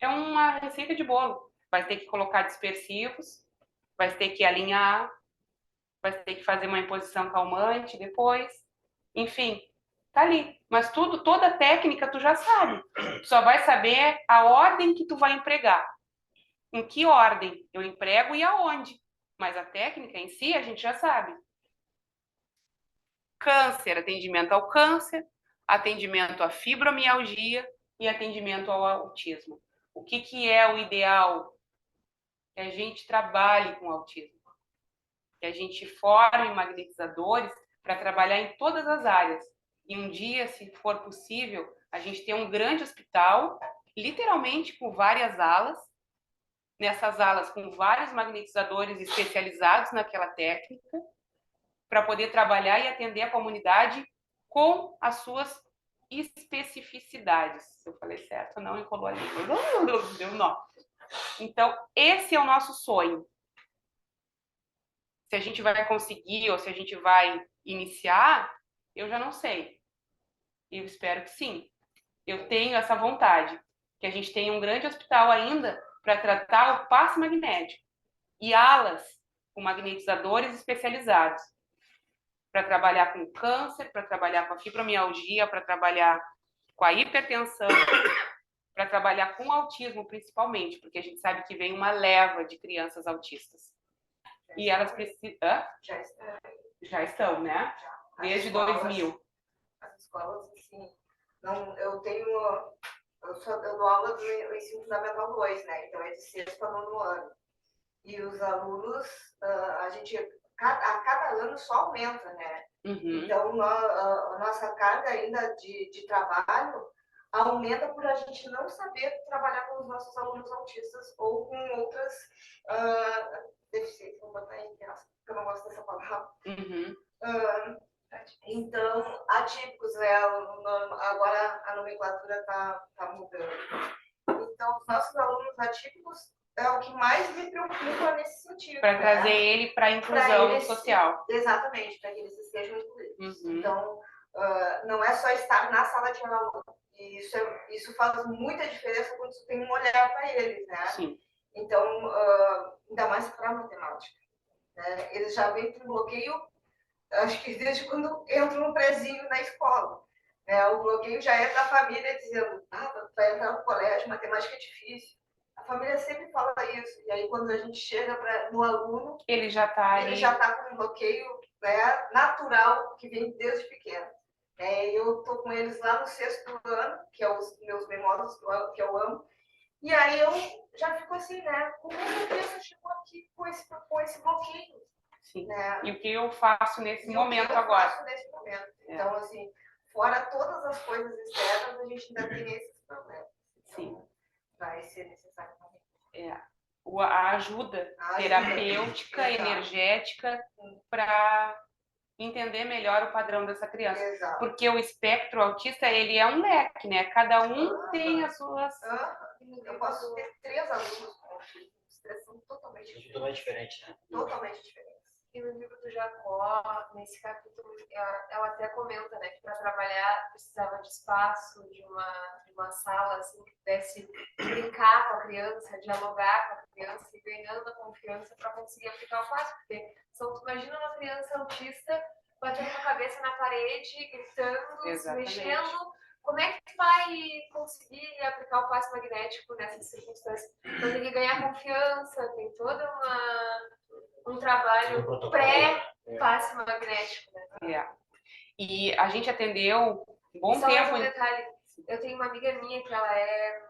É uma receita de bolo. Vai ter que colocar dispersivos, vai ter que alinhar, vai ter que fazer uma imposição calmante depois. Enfim, tá ali. Mas tudo, toda a técnica tu já sabe. Tu só vai saber a ordem que tu vai empregar. Em que ordem eu emprego e aonde. Mas a técnica em si a gente já sabe. Câncer, atendimento ao câncer, atendimento à fibromialgia e atendimento ao autismo. O que é o ideal? Que a gente trabalhe com autismo. Que a gente forme magnetizadores para trabalhar em todas as áreas. E um dia, se for possível, a gente ter um grande hospital, literalmente com várias alas, nessas alas com vários magnetizadores especializados naquela técnica, para poder trabalhar e atender a comunidade com as suas especificidades. Se eu falei certo, não encolou a língua. Deu nó. Então, esse é o nosso sonho. Se a gente vai conseguir ou se a gente vai iniciar, eu já não sei. Eu espero que sim. Eu tenho essa vontade, que a gente tenha um grande hospital ainda para tratar o passe magnético e alas com magnetizadores especializados para trabalhar com câncer, para trabalhar com a fibromialgia, para trabalhar com a hipertensão, para trabalhar com autismo principalmente, porque a gente sabe que vem uma leva de crianças autistas. E elas precisam... Já estão, né? Desde 2000. As escolas, assim, não, eu dou aula do ensino fundamental 2, né? Então é de 6º a 9º ano. E os alunos, a cada ano só aumenta, né? Uhum. Então a nossa carga ainda de trabalho aumenta por a gente não saber trabalhar com os nossos alunos autistas ou com outras deficiências. Vou botar aí, porque eu não gosto dessa palavra. Uhum. Então, atípicos, agora a nomenclatura está mudando. Então, os nossos alunos atípicos é o que mais me preocupa nesse sentido. Para trazer ele para a inclusão social. Exatamente, para que eles estejam incluídos. Uhum. Então, não é só estar na sala de aula. E isso faz muita diferença quando você tem um olhar para eles, né? Sim. Então, ainda mais para a matemática. Né? Eles já vêm com bloqueio, acho que desde quando entro no prezinho na escola. O bloqueio já é da família dizendo, vai entrar no colégio, matemática é difícil. A família sempre fala isso. E aí, quando a gente chega no aluno, ele já está com um bloqueio, né, natural, que vem desde pequeno. Eu estou com eles lá no 6º ano, que é os meus memórios, que eu amo. E aí eu já fico assim, né? Como é que a criança chegou aqui com esse bloqueio? Sim. Né? E o que eu faço nesse momento agora? Então, assim, fora todas as coisas externas, a gente ainda tem esses problemas. Então, sim. Vai ser necessário. A ajuda terapêutica, energética, para entender melhor o padrão dessa criança. Exato. Porque o espectro autista, ele é um leque, né? Cada um tem as suas... Eu posso ter 3 alunos com autismo. Os 3 são totalmente diferentes, né? Totalmente diferentes. E no livro do Jacó, nesse capítulo, ela até comenta, né, que para trabalhar precisava de espaço, de uma sala, assim, que pudesse brincar com a criança, dialogar com a criança e ganhando a confiança para conseguir aplicar o passo. Porque tu imagina uma criança autista batendo a cabeça na parede, gritando, Exatamente. se mexendo. Como é que tu vai conseguir aplicar o passe magnético nessas circunstâncias? Então tem que ganhar confiança, tem toda um trabalho pré-passe magnético, né? E a gente atendeu um bom só tempo. Um detalhe, eu tenho uma amiga minha que ela é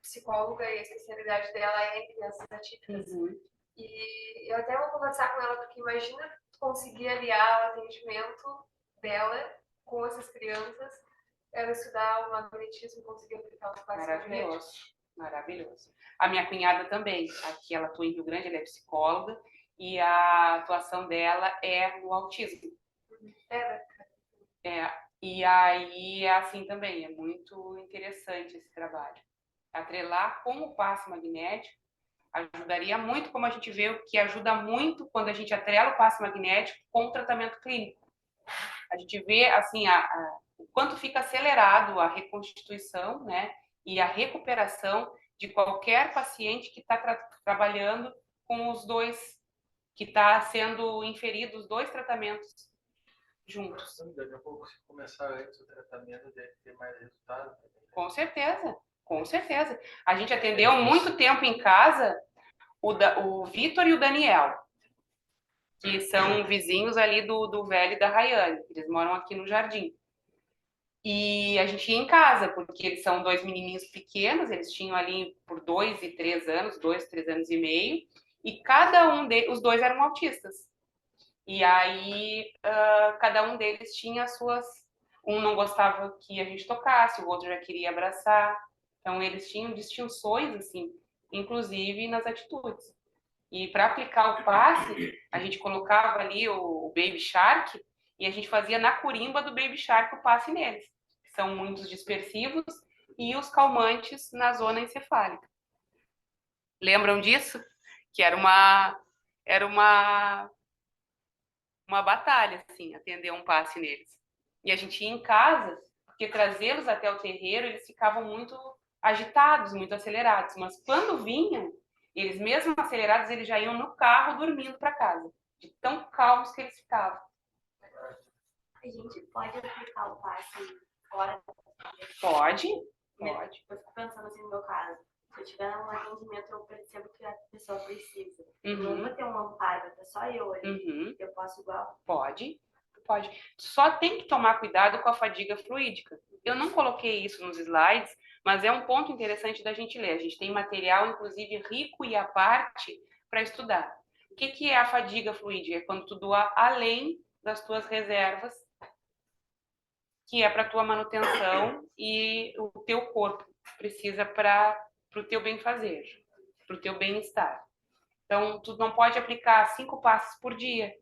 psicóloga e a especialidade dela é em crianças atípicas. Uhum. E eu até vou conversar com ela, porque imagina conseguir aliar o atendimento dela com essas crianças, ela estudar o magnetismo e conseguir aplicar os passos magnéticos. Maravilhoso, maravilhoso. A minha cunhada também, aqui ela atua em Rio Grande, ela é psicóloga, e a atuação dela é no autismo. E aí, assim também, é muito interessante esse trabalho. Atrelar com o passe magnético ajudaria muito, como a gente vê, que ajuda muito quando a gente atrela o passe magnético com o tratamento clínico. A gente vê, assim, o quanto fica acelerado a reconstituição, né, e a recuperação de qualquer paciente que está trabalhando com os dois, que está sendo inferido os dois tratamentos juntos. Daqui a pouco, se começar antes o tratamento, deve ter mais resultado. Com certeza, com certeza. A gente atendeu muito tempo em casa o Vitor e o Daniel, que são vizinhos ali do Velho e da Rayane. Eles moram aqui no Jardim. E a gente ia em casa, porque eles são dois menininhos pequenos, eles tinham ali por 2 e 3 anos, 2, 3 anos e meio, e cada um deles, os dois eram autistas. E aí, cada um deles tinha as suas... Um não gostava que a gente tocasse, o outro já queria abraçar. Então, eles tinham distinções, assim, inclusive nas atitudes. E para aplicar o passe, a gente colocava ali o Baby Shark e a gente fazia na corimba do Baby Shark o passe neles. São muitos dispersivos e os calmantes na zona encefálica. Lembram disso? Que era uma batalha, assim, atender um passe neles. E a gente ia em casa, porque trazê-los até o terreiro, eles ficavam muito agitados, muito acelerados. Mas quando vinham, eles mesmo acelerados, eles já iam no carro dormindo para casa, de tão calmos que eles ficavam. A gente pode aplicar o passe fora? Pode. Eu fico pensando assim no meu caso. Se eu tiver um atendimento, eu percebo que a pessoa precisa. Eu não vou ter um amparo, é só eu ali. Eu posso igual? Pode. Só tem que tomar cuidado com a fadiga fluídica. Eu não coloquei isso nos slides, mas é um ponto interessante da gente ler. A gente tem material, inclusive, rico e à parte para estudar. O que é a fadiga fluídica? É quando tu doa além das tuas reservas, que é para a tua manutenção e o teu corpo precisa para o teu bem-fazer, para o teu bem-estar. Então, tu não pode aplicar 5 passes por dia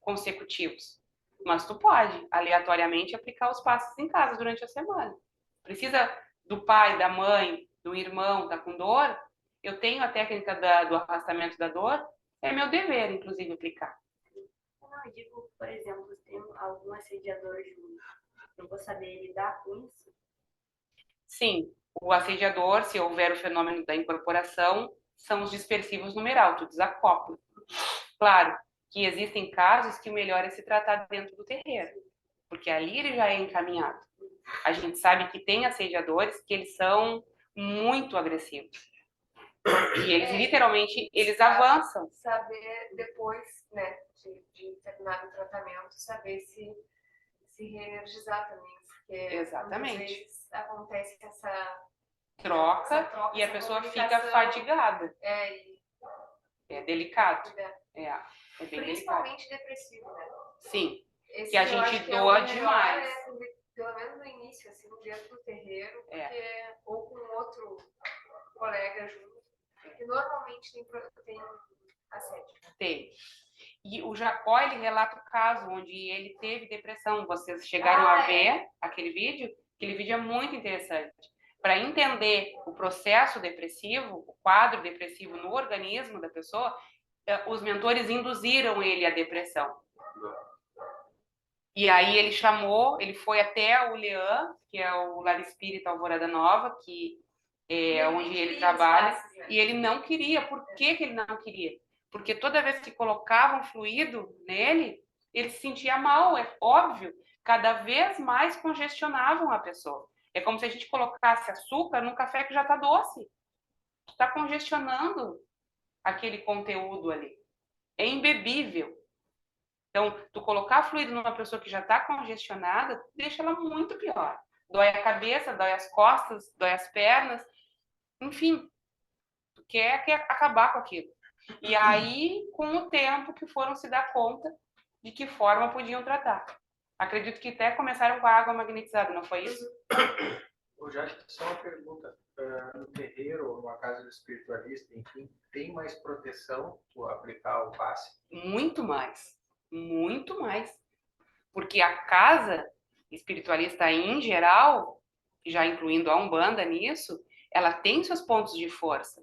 consecutivos, mas tu pode, aleatoriamente, aplicar os passes em casa durante a semana. Precisa do pai, da mãe, do irmão, tá com dor? Eu tenho a técnica do arrastamento da dor, é meu dever, inclusive, aplicar. Não, eu digo, por exemplo, se tem algum assediador junto, eu vou saber lidar com isso? Sim, o assediador, se houver o fenômeno da incorporação, são os dispersivos numeral, tu desacopla. Claro que existem casos que o melhor é se tratar dentro do terreiro, porque ali ele já é encaminhado. A gente sabe que tem assediadores que eles são muito agressivos. E eles literalmente, eles avançam. Saber depois, né, de terminar o tratamento, saber se reenergizar também. Porque Exatamente. Às vezes acontece essa troca e a pessoa fica fadigada. É delicado. É bem principalmente delicado. depressivo, né? Sim, Esse que a gente doa demais. Pelo menos no início, assim, dentro do terreiro, ou com outro colega junto, que normalmente tem assédio. Tem. E o Jacó, ele relata o caso onde ele teve depressão. Vocês chegaram a ver aquele vídeo? Aquele vídeo é muito interessante. Para entender o processo depressivo, o quadro depressivo no organismo da pessoa, os mentores induziram ele à depressão. E aí ele foi até o Leão, que é o Lar Espírita Alvorada Nova, que é onde ele trabalha, e ele não queria. Por que ele não queria? Porque toda vez que colocavam fluido nele, ele se sentia mal, é óbvio. Cada vez mais congestionavam a pessoa. É como se a gente colocasse açúcar num café que já está doce. Está congestionando aquele conteúdo ali. É imbebível. Então, tu colocar fluido numa pessoa que já está congestionada, deixa ela muito pior. Dói a cabeça, dói as costas, dói as pernas. Enfim, tu quer acabar com aquilo. E aí, com o tempo, que foram se dar conta de que forma podiam tratar. Acredito que até começaram com a água magnetizada, não foi isso? Eu já acho que só uma pergunta. No terreiro ou numa casa do espiritualista, enfim, tem mais proteção por aplicar o passe? Muito mais. Muito mais. Porque a casa espiritualista em geral, já incluindo a Umbanda nisso, ela tem seus pontos de força.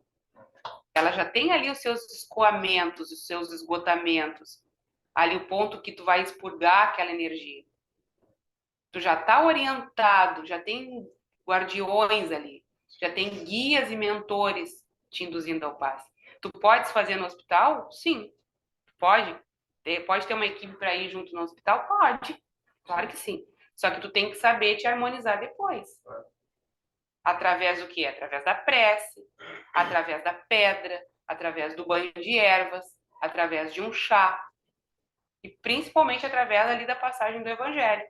Ela já tem ali os seus escoamentos, os seus esgotamentos. Ali o ponto que tu vai expurgar aquela energia. Tu já está orientado, já tem guardiões ali, já tem guias e mentores te induzindo ao passe. Tu podes fazer no hospital? Sim, pode. Pode ter uma equipe para ir junto no hospital? Pode, claro que sim. Só que tu tem que saber te harmonizar depois. Através do quê? Através da prece, através da pedra, através do banho de ervas, através de um chá. E principalmente através ali da passagem do evangelho,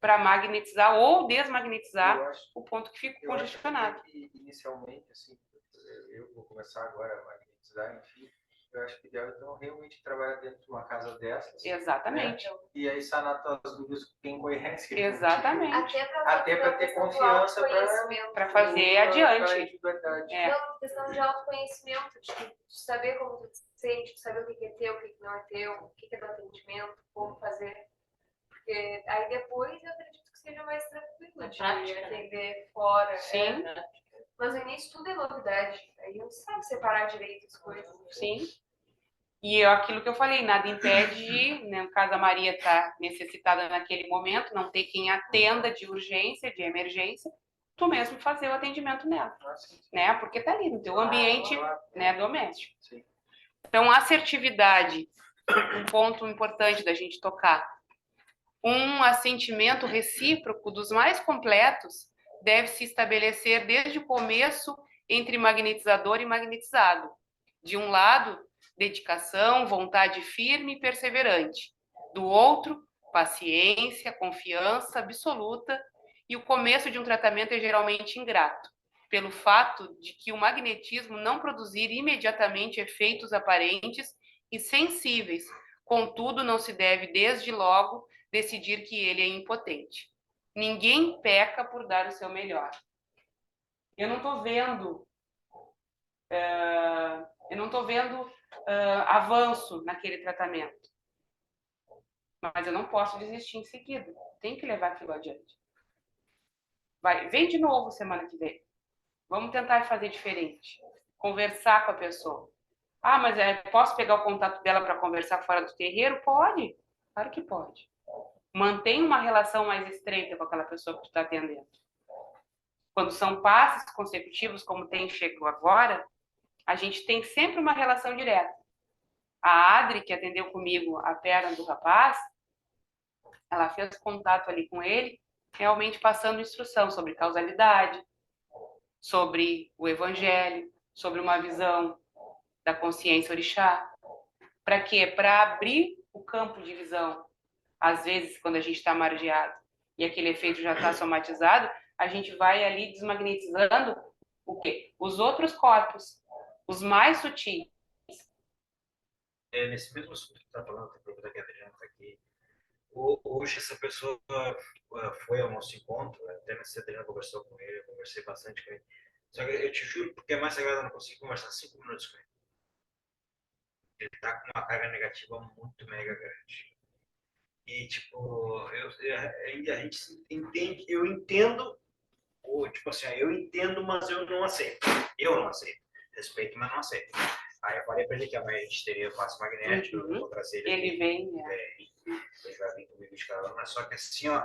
para magnetizar ou desmagnetizar o ponto que fica congestionado. Que, inicialmente, assim, eu vou começar agora a magnetizar, enfim, eu acho que o ideal é então realmente trabalhar dentro de uma casa dessas. Exatamente. Né? E aí sanar tuas dúvidas com quem conhece. Exatamente. Até para ter confiança para fazer adiante. É. Não, questão de autoconhecimento, de saber como tu te sente, de saber o que é teu, o que não é teu, o que é do atendimento, como fazer. Porque aí depois eu acredito que seja mais tranquilo de atender fora. Sim. Mas no início tudo é novidade. Aí não sabe separar direito as coisas. Sim. E aquilo que eu falei, nada impede de, né, no caso a Maria está necessitada naquele momento, não ter quem atenda de urgência, de emergência, tu mesmo fazer o atendimento nela, né? Porque tá ali no teu ambiente, né, doméstico. Então, assertividade, um ponto importante da gente tocar. Um assentimento recíproco dos mais completos deve se estabelecer desde o começo entre magnetizador e magnetizado. De um lado, dedicação, vontade firme e perseverante. Do outro, paciência, confiança absoluta. E o começo de um tratamento é geralmente ingrato, pelo fato de que o magnetismo não produzir imediatamente efeitos aparentes e sensíveis. Contudo, não se deve, desde logo, decidir que ele é impotente. Ninguém peca por dar o seu melhor. Eu não estou vendo avanço naquele tratamento. Mas eu não posso desistir em seguida. Tem que levar aquilo adiante. Vem de novo semana que vem. Vamos tentar fazer diferente. Conversar com a pessoa. Ah, mas posso pegar o contato dela para conversar fora do terreiro? Pode. Claro que pode. Mantém uma relação mais estreita com aquela pessoa que tu está atendendo. Quando são passes consecutivos, como chegou agora, a gente tem sempre uma relação direta. A Adri, que atendeu comigo a perna do rapaz, ela fez contato ali com ele, realmente passando instrução sobre causalidade, sobre o evangelho, sobre uma visão da consciência orixá. Para quê? Para abrir o campo de visão. Às vezes, quando a gente está margeado e aquele efeito já está somatizado, a gente vai ali desmagnetizando o quê? Os outros corpos, os mais sutis. Nesse mesmo assunto que está falando, tem pergunta que a Adriana está aqui. Hoje essa pessoa foi ao nosso encontro, até a Adriana conversou com ele, eu conversei bastante com ele. Só que eu te juro, porque é mais sagrado, eu não consegui conversar 5 minutos com ele. Ele está com uma carga negativa muito mega grande. E, tipo, a gente entende, eu entendo, tipo assim, eu entendo, mas eu não aceito. Eu não aceito. Respeito, mas não aceito. Aí eu falei pra ele que amanhã a gente teria o passo magnético, eu vou trazer ele. Ele vem, né? Ele vai vir comigo de cada, mas só que assim, ó,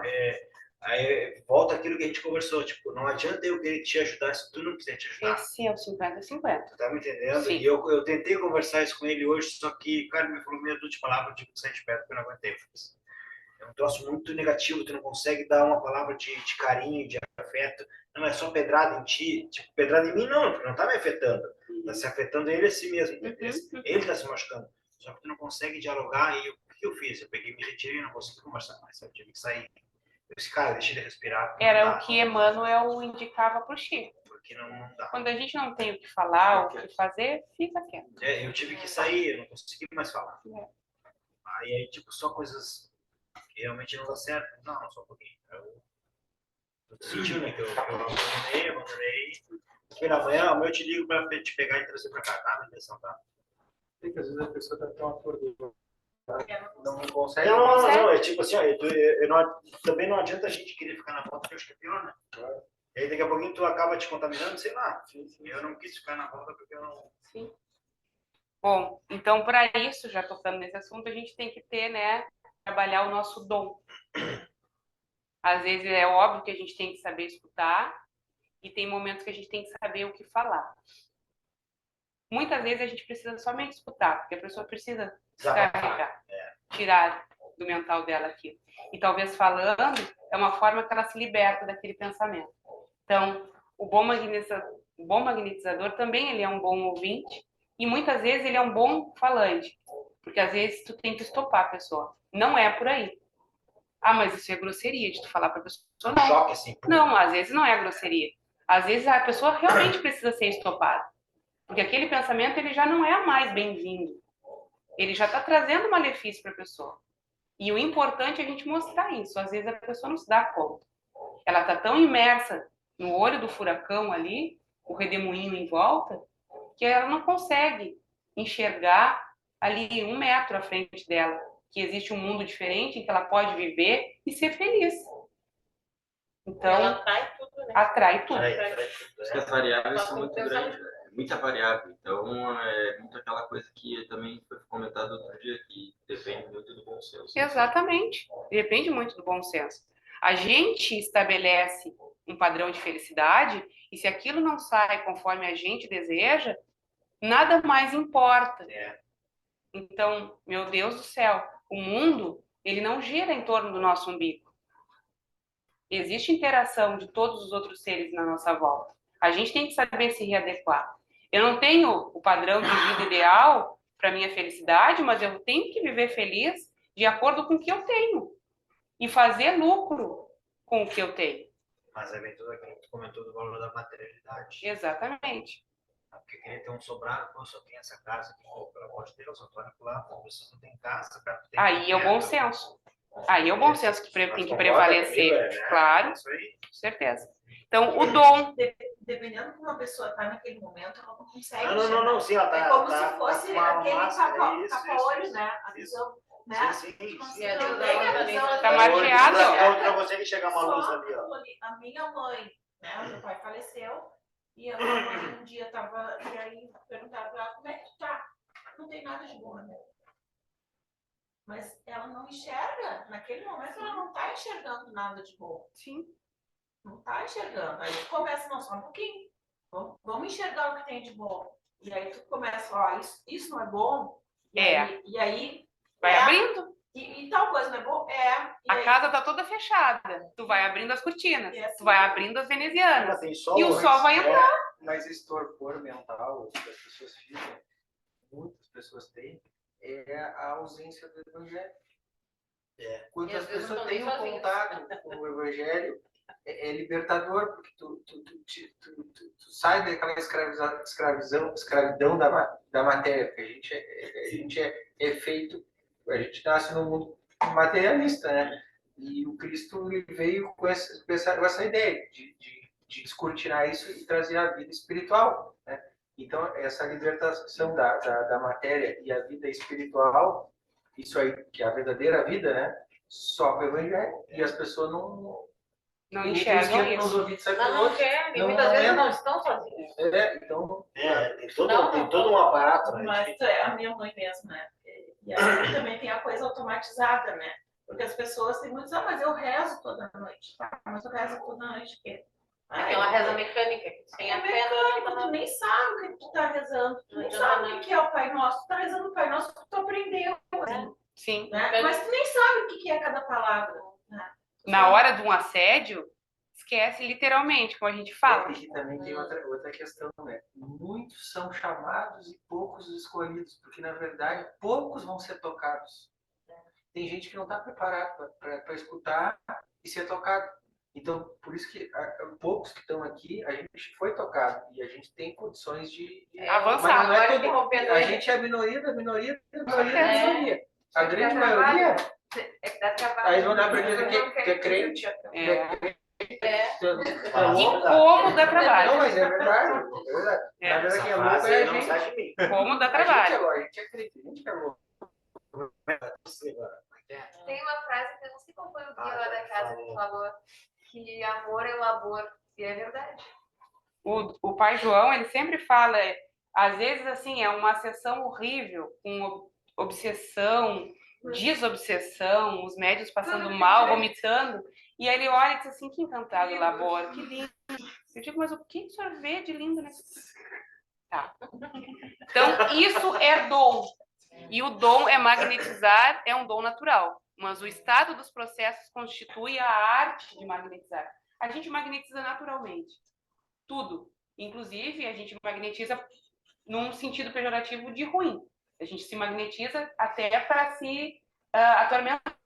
aí volta aquilo que a gente conversou, tipo, não adianta eu querer te ajudar se tu não quiser te ajudar. Esse é o 50-50. Tu tá me entendendo? Sim. E eu tentei conversar isso com ele hoje, só que, cara, me falou meia dúzia de palavras, tipo, sai de perto, porque eu não aguentei. É um troço muito negativo, tu não consegue dar uma palavra de carinho, de afeto. Não, é só pedrada em ti. Tipo, pedrada em mim não, porque não tá me afetando. Tá se afetando ele a si mesmo. Ele tá se machucando. Só que tu não consegue dialogar. E o que eu fiz? Eu peguei, me retirei e não consegui conversar mais. Eu tive que sair. Eu disse, cara, deixa ele respirar. Era o que Emmanuel indicava pro Chico. porque não dá. Quando a gente não tem o que falar, o que fazer, fica quieto. Eu tive que sair, eu não consegui mais falar. É. Aí, tipo, só coisas que realmente não dá certo. Não, só um pouquinho. Eu senti, né, que eu abandonei. Amanhã eu te ligo pra te pegar e trazer pra cá, tá? Beleza, tá? Porque às vezes a pessoa tá tão atordoada, não consegue. Não, é tipo assim, ó, também não adianta a gente querer ficar na volta, porque eu acho que é pior, né? Claro. E aí daqui a pouquinho tu acaba te contaminando, sei lá. Eu não quis ficar na volta porque eu não... Sim. Bom, então, para isso, já tocando nesse assunto, a gente tem que ter, né, trabalhar o nosso dom. Às vezes é óbvio que a gente tem que saber escutar e tem momentos que a gente tem que saber o que falar. Muitas vezes a gente precisa somente escutar, porque a pessoa precisa descarregar, tirar do mental dela aquilo. E talvez falando é uma forma que ela se liberta daquele pensamento. Então, o bom magnetizador também ele é um bom ouvinte e muitas vezes ele é um bom falante, porque às vezes tu tem que estopar a pessoa. Não é por aí. Ah, mas isso é grosseria de tu falar para a pessoa. Não. Choque, assim. Não, às vezes não é grosseria. Às vezes a pessoa realmente precisa ser estopada. Porque aquele pensamento ele já não é mais bem-vindo. Ele já está trazendo malefício para a pessoa. E o importante é a gente mostrar isso. Às vezes a pessoa não se dá conta. Ela está tão imersa no olho do furacão ali, o redemoinho em volta, que ela não consegue enxergar ali 1 metro à frente dela, que existe um mundo diferente em que ela pode viver e ser feliz. Então, ela atrai tudo, né? Atrai tudo. Porque as variáveis são muito grandes, é muita variável. Então, é muito aquela coisa que também foi comentado outro dia, que depende muito do bom senso. Exatamente. Depende muito do bom senso. A gente estabelece um padrão de felicidade e se aquilo não sai conforme a gente deseja, nada mais importa. Então, meu Deus do céu, o mundo, ele não gira em torno do nosso umbigo. Existe interação de todos os outros seres na nossa volta. A gente tem que saber se readequar. Eu não tenho o padrão de vida ideal para minha felicidade, mas eu tenho que viver feliz de acordo com o que eu tenho e fazer lucro com o que eu tenho. Mas aí vem tudo aquilo que tu comentou do valor da materialidade. Exatamente. Porque querer ter um sobrado, pô, só tem essa casa aqui, pô, pelo amor de Deus, eu tô olhando lá, pô, você não tem casa, cara. Tem Aí é o bom senso. Aí é o bom senso que tem que prevalecer. Claro, com certeza. Então, o dom. Dependendo de como a pessoa está naquele momento, ela não consegue. Não, sim, ela tá. É como tá, se fosse tá aquele máscara, tapa-olho, né? A visão, né? Sim. Não tem a visão. Tá margeado. Pra você enxergar uma luz ali, ó. A minha mãe, né? Meu pai faleceu. E a minha mãe um dia estava. E aí perguntaram para ela como é que tu tá? Não tem nada de bom, né? Mas ela não enxerga, naquele momento ela não está enxergando nada de bom. Sim. Não está enxergando. Aí tu começa, não, só um pouquinho. Vamos enxergar o que tem de bom. E aí tu começa, ó, isso não é bom. E aí vai abrindo. E tal coisa não é bom? A casa tá toda fechada. Tu vai abrindo as cortinas. Assim, tu vai abrindo as venezianas. E o sol vai entrar. Mas esse torpor mental que as pessoas ficam, muitas pessoas têm, é a ausência do evangelho. Quando as pessoas têm um contato com o evangelho, é libertador, porque tu sai daquela escravidão da matéria, porque a gente é feito, a gente nasce num mundo materialista, né? E o Cristo ele veio com essa ideia de descortinar isso e trazer a vida espiritual, né? Então, essa libertação da matéria e a vida espiritual, isso aí, que é a verdadeira vida, né? Só com o evangelho. E as pessoas não enxergam isso. Não querem, e muitas vezes não estão sozinhas. Então... tem todo um aparato, né? Mas é a minha mãe mesmo, né? E aí também tem a coisa automatizada, né? Porque as pessoas têm muitos, mas eu rezo toda noite. Tá? Mas eu rezo toda noite, porque... É uma reza mecânica. Sem a fé, tu nem sabe o que tu tá rezando. Tu nem sabe o que é o Pai Nosso. Tu tá rezando o Pai Nosso porque tu aprendeu. Assim, sim. Né? Mas tu nem sabe o que é cada palavra. Né? Na hora de um assédio, esquece literalmente, como a gente fala. E também tem outra questão, né? Muitos são chamados e poucos escolhidos, porque, na verdade, poucos vão ser tocados. Tem gente que não está preparada para escutar e ser tocado. Então, por isso que poucos que estão aqui, a gente foi tocado e a gente tem condições de avançar. mas não é Agora todo- interrompendo a ele. gente é a minoria da minoria da minoria da É. minoria. A grande maioria, Dá trabalho. aí vão dar pra dizer que é crente. E como dá trabalho. Não, mas é verdade. É verdade. Na verdade, quem é louco é a gente. Como dá A gente trabalho. agora, a gente acredita, a gente é louco. Tem uma frase que eu não sei qual foi o guia lá da casa que falou que amor é labor. E é verdade. O pai João, ele sempre fala, às vezes, assim, é uma sessão horrível, com obsessão, desobsessão, os médios passando mal, vomitando, e aí ele olha e diz assim, que encantado labor, que lindo. Eu digo, mas o que o senhor vê de lindo nesse... Tá. Então, isso é dom. E o dom é magnetizar, é um dom natural. Mas o estado dos processos constitui a arte de magnetizar. A gente magnetiza naturalmente. Tudo. Inclusive, a gente magnetiza num sentido pejorativo de ruim. A gente se magnetiza até para se atormentar,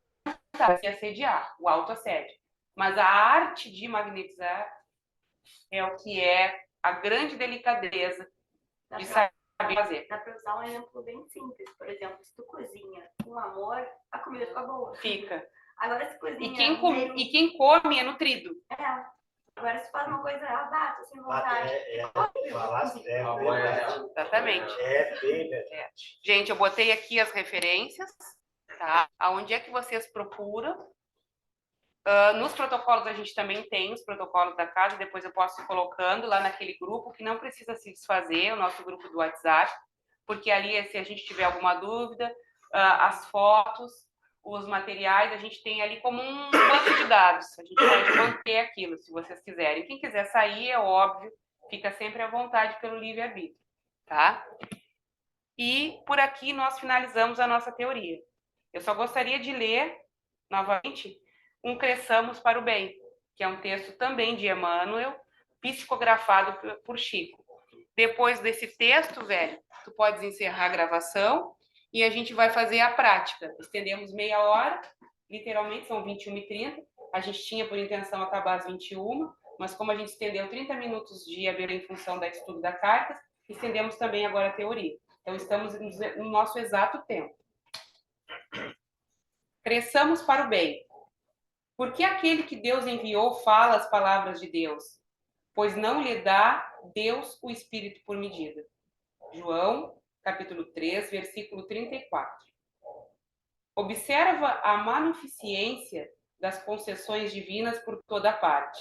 se assediar, o autoassédio. Mas a arte de magnetizar é o que é a grande delicadeza de saber fazer. Dá para usar um exemplo bem simples. Por exemplo, se tu cozinha com amor, a comida fica boa. Fica. Agora, se cozinha... E quem come é nutrido. Agora, se faz uma coisa, bata, sem vontade. Exatamente. Gente, eu botei aqui as referências, tá? Aonde é que vocês procuram? Nos protocolos a gente também tem os protocolos da casa, depois eu posso ir colocando lá naquele grupo, que não precisa se desfazer, o nosso grupo do WhatsApp, porque ali, se a gente tiver alguma dúvida, as fotos, os materiais, a gente tem ali como um banco de dados. A gente pode manter aquilo, se vocês quiserem. Quem quiser sair, é óbvio, fica sempre à vontade pelo livre-arbítrio, tá? E por aqui nós finalizamos a nossa teoria. Eu só gostaria de ler, novamente, Cresçamos para o Bem, que é um texto também de Emmanuel, psicografado por Chico. Depois desse texto, velho, tu podes encerrar a gravação e a gente vai fazer a prática. Estendemos meia hora, literalmente são 21h30. A gente tinha por intenção acabar às 21h, mas como a gente estendeu 30 minutos de haver em função da estudo da carta, estendemos também agora a teoria. Então, estamos no nosso exato tempo. Cresçamos para o bem. Por que aquele que Deus enviou fala as palavras de Deus? Pois não lhe dá Deus o Espírito por medida. João, capítulo 3, versículo 34. Observa a magnificência das concessões divinas por toda parte.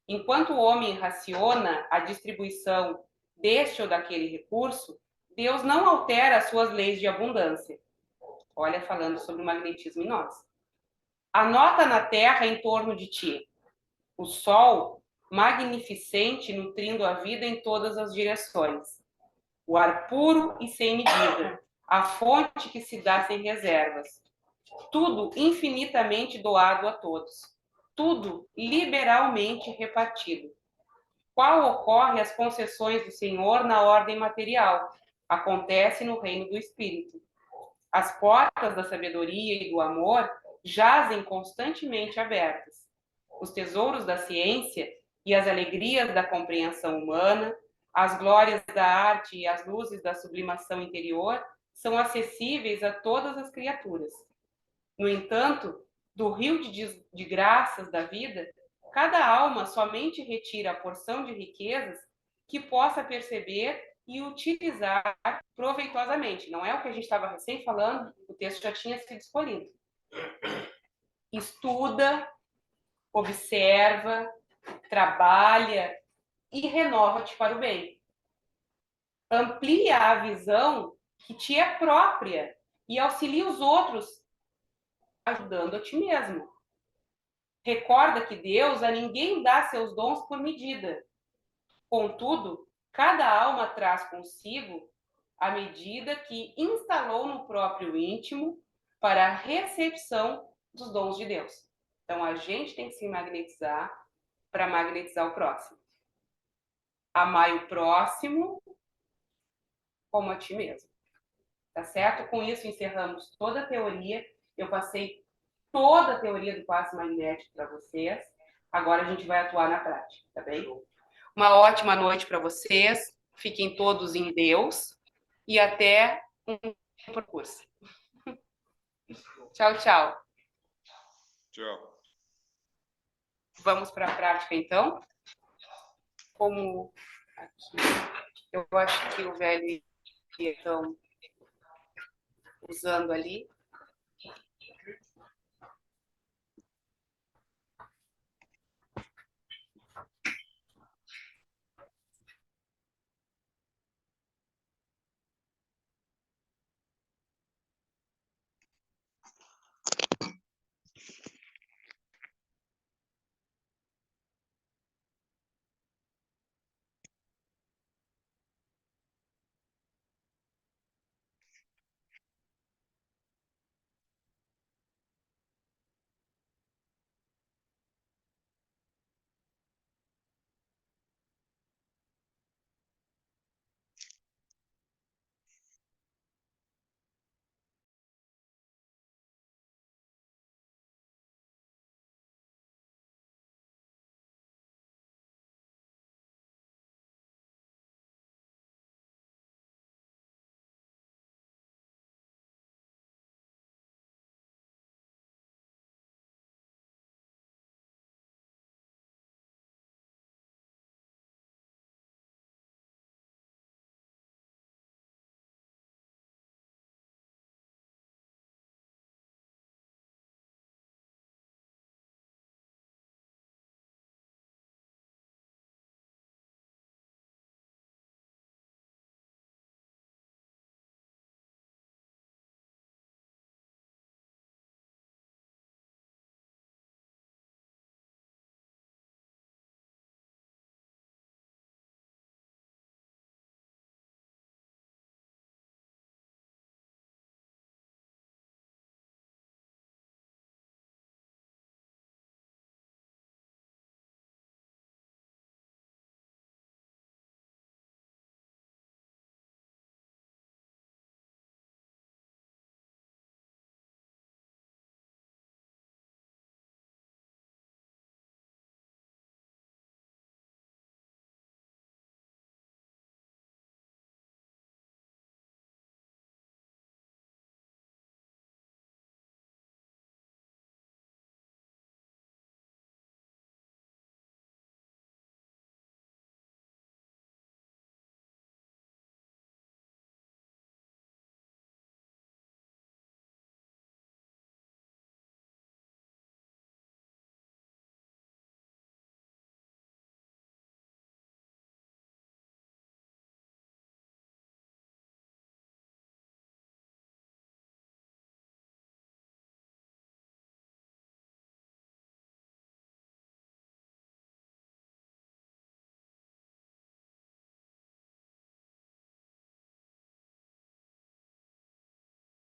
Enquanto o homem raciona a distribuição deste ou daquele recurso, Deus não altera as suas leis de abundância. Olha, falando sobre o magnetismo em nós. Anota na terra em torno de ti o sol magnificente nutrindo a vida em todas as direções, o ar puro e sem medida, a fonte que se dá sem reservas, tudo infinitamente doado a todos, tudo liberalmente repartido. Qual ocorre as concessões do Senhor na ordem material? Acontece no reino do Espírito. As portas da sabedoria e do amor jazem constantemente abertas. Os tesouros da ciência e as alegrias da compreensão humana, as glórias da arte e as luzes da sublimação interior são acessíveis a todas as criaturas. No entanto, do rio de graças da vida, cada alma somente retira a porção de riquezas que possa perceber e utilizar proveitosamente. Não é o que a gente estava recém falando, o texto já tinha sido escolhido. Estuda, observa, trabalha e renova-te para o bem. Amplia a visão que te é própria e auxilia os outros, ajudando a ti mesmo. Recorda que Deus a ninguém dá seus dons por medida. Contudo, cada alma traz consigo a medida que instalou no próprio íntimo para a recepção dos dons de Deus. Então, a gente tem que se magnetizar para magnetizar o próximo. Amai o próximo como a ti mesmo. Tá certo? Com isso, encerramos toda a teoria. Eu passei toda a teoria do passe magnético para vocês. Agora a gente vai atuar na prática, tá bem? Uma ótima noite para vocês. Fiquem todos em Deus e até um curso. Tchau, tchau. Tchau. Vamos para a prática, então. Como aqui, eu acho que o velho estão usando ali.